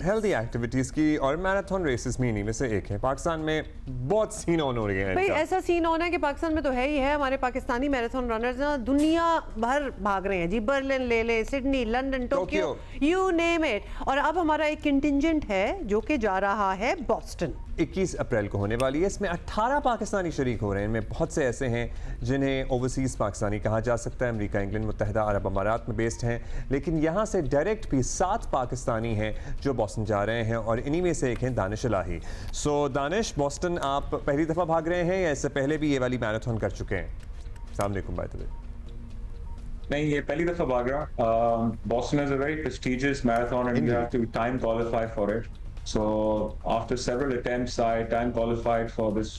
हेल्दी एक्टिविटीज़ की, और मैराथन रेसेस में इन्हीं में से एक है। पाकिस्तान में बहुत सीन ऑन हो रही है। भाई ऐसा सीन ऑन है कि पाकिस्तान में तो है ही है, हमारे पाकिस्तानी मैराथन रनर्स ना दुनिया भर भाग रहे हैं जी, बर्लिन ले ले, Sydney, London, Tokyo, you name it. और अब हमारा एक कंटिंजेंट है जो कि जा रहा है बॉस्टन, 21 अप्रैल को होने वाली है। इसमें 18 पाकिस्तानी शरीक हो रहे हैं। इनमें बहुत से ऐसे हैं जिन्हें ओवरसीज़ पाकिस्तानी कहा जा सकता है, अमेरिका, इंग्लैंड, मुत्तहिदा अरब अमारात में बेस्ड हैं, लेकिन यहाँ से डायरेक्ट भी 7 पाकिस्तानी हैं जो बॉस्टन जा रहे हैं, और इन्हीं में से एक हैं दानिश इलाही। सो दानिश, बॉस्टन आप पहली दफ़ा भाग रहे हैं या इससे पहले भी ये वाली मैराथन कर चुके हैं? अस्सलाम वालेकुम। बाय द वे, नहीं, ये पहली दफ़ा भाग रहा। Boston is a very prestigious marathon and you have to time qualify for it. So after several attempts, I time qualified for this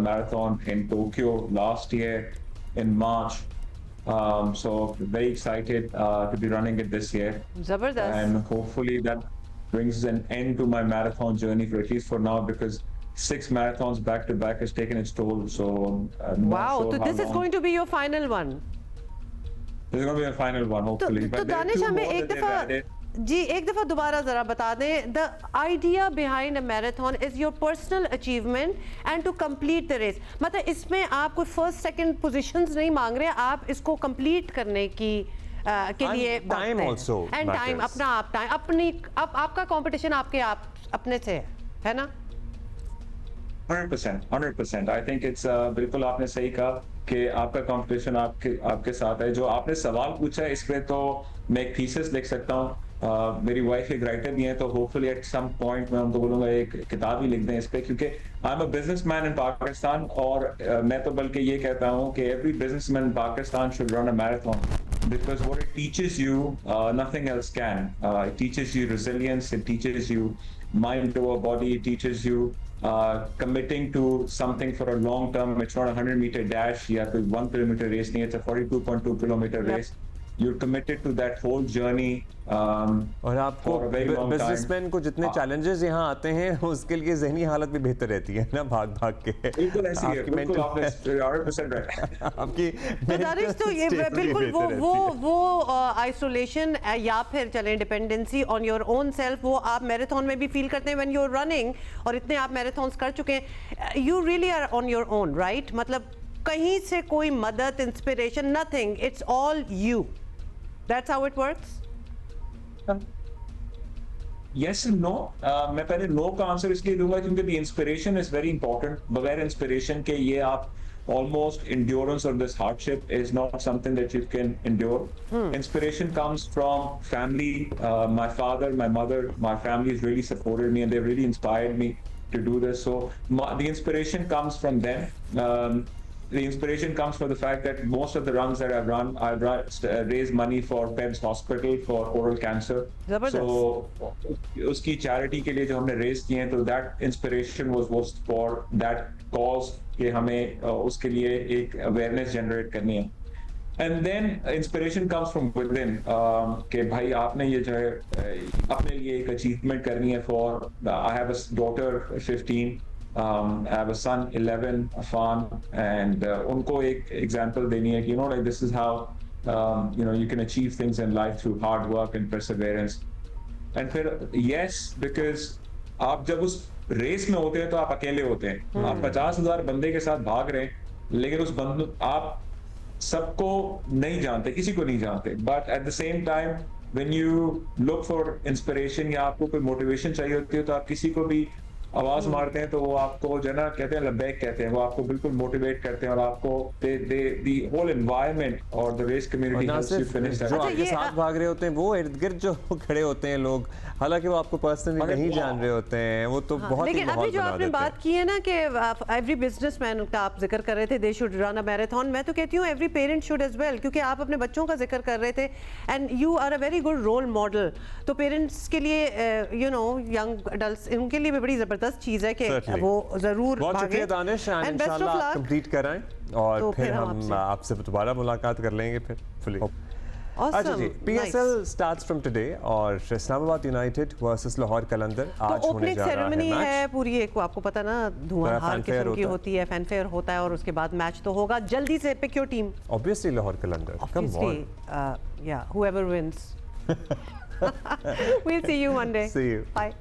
marathon in Tokyo last year in March. So very excited to be running it this year. Zabardast. And hopefully that brings an end to my marathon journey, for at least for now, because 6 marathons back to back has taken its toll. So wow, so this is going to be your final one. This is going to be a final one, hopefully. तो दानिश, हमें एक दफ़ा जी, एक दफ़ा दोबारा ज़रा बता दें, the idea behind a marathon is your personal achievement and to complete the race. मतलब इसमें आप कोई फर्स्ट सेकंड पोजीशंस नहीं मांग रहे, आप इसको कंप्लीट करने की के लिए टाइम आल्सो एंड टाइम अपना आप टाइम अपनी आपका कंपटीशन आपके आप अपने से है ना? 100%। आई थिंक इट्स बिल्कुल आपने सही कहा कि आपका कंपटीशन आपके साथ है। जो आपने सवाल पूछा है, इसमें तो मैं एक थीसिस लिख सकता हूँ। मेरी वाइफ एक राइटर भी हैं, तो होपफुली एट सम पॉइंट मैं उनको बोलूँगा एक किताब ही लिख दें इस पे, क्योंकि आई एम अ बिजनेसमैन इन पाकिस्तान, और मैं तो बल्कि ये कहता हूँ कि every businessman in Pakistan should run a marathon, because what it teaches you, nothing else can. It teaches you resilience, it teaches you mind over body, it teaches you committing to something for a long term. It's not a 100-meter dash, you have to 1 kilometer race, it's a 42.2 kilometer race. You're committed to that whole journey. और आपको businessman को जितने challenges यहाँ आते हैं उसके लिए जहनी हालत भी बेहतर रहती है ना, भाग भाग के। बिल्कुल ऐसी है, बिल्कुल आपने 100% राइट। आपकी तो ये बिल्कुल वो आइसोलेशन या फिर चलें dependency on your own self, वो आप मैराथन में भी फील करते हैं व्हेन यू आर रनिंग, और इतने आप मैराथन्स कर चुके हैं, you really are on your own, right? मतलब कहीं से कोई मदद, inspiration, nothing, it's all you. That's how it works? yes and no. मैं पहले no का आंसर इसलिए दूंगा क्योंकि the inspiration is very important. बगैर inspiration के ये आप almost endurance of this hardship is not something that you can endure. Inspiration comes from family. My father, my mother, my family has really supported me and they really inspired me to do this. So the inspiration comes from them. The inspiration comes from the fact that most of the runs that I've raised money for PEBS Hospital for oral cancer. So उसकी charity के लिए जो हमने raise किए हैं, तो that inspiration was for that cause कि हमें उसके लिए एक awareness generate करनी है. And then inspiration comes from within कि भाई आपने ये जो है अपने लिए एक achievement करनी है for I have a daughter 15. I have a son 11, Afan, and उनको एक example देनी है कि like this is how you can achieve things in life through hard work and perseverance. And फिर yes, because आप जब उस रेस में होते हैं तो आप अकेले होते हैं. आप 50,000 बंदे के साथ भाग रहे हैं, लेकिन उस बंदे आप सबको नहीं जानते, किसी को नहीं जानते. But at the same time, when you look for inspiration या आपको कोई motivation चाहिए होती है, तो आप किसी को भी आवाज मारते हैं तो वो आपको जो ना कहते हैं लबैक कहते हैं, वो आपको बिल्कुल मोटिवेट करते हैं और आपको the whole environment और the race community helps you finish that. जो आपके साथ भाग रहे होते हैं वो इर्द गिर्द जो खड़े होते हैं लोग, हालांकि वो आपको पर्सनली नहीं जान रहे होते हैं, वो तो बहुत ही लेकिन अभी जो आपने बात की है ना कि एवरी बिजनेसमैन का आप जिक्र कर रहे थे, they should run a marathon, मैं तो कहती हूँ every parent should as well, क्योंकि आप अपने बच्चों का जिक्र कर रहे थे and you are a very good role model. तो पेरेंट्स के लिए यंग अडल्ट्स उनके लिए भी बड़ी जबरदस्त चीज है कि वो जरूर बहुत शुक्रिया दानिश, इंशाल्लाह आप कंप्लीट कराएं और तो फिर हम आपसे दोबारा मुलाकात कर लेंगे फिर फुली. अच्छा जी, PSL starts from today और इस्लामाबाद यूनाइटेड वर्सेस लाहौर कलंदर आज होने जा रहा है. सेरेमनी है पूरी, एक आपको पता ना धुआंधार किस्म की होती है, फैनफेयर होता है और उसके बाद मैच तो होगा. जल्दी से pick your team. Obviously Lahore Qalandar, come on, yeah, whoever wins. We'll see you Monday. See you. Bye.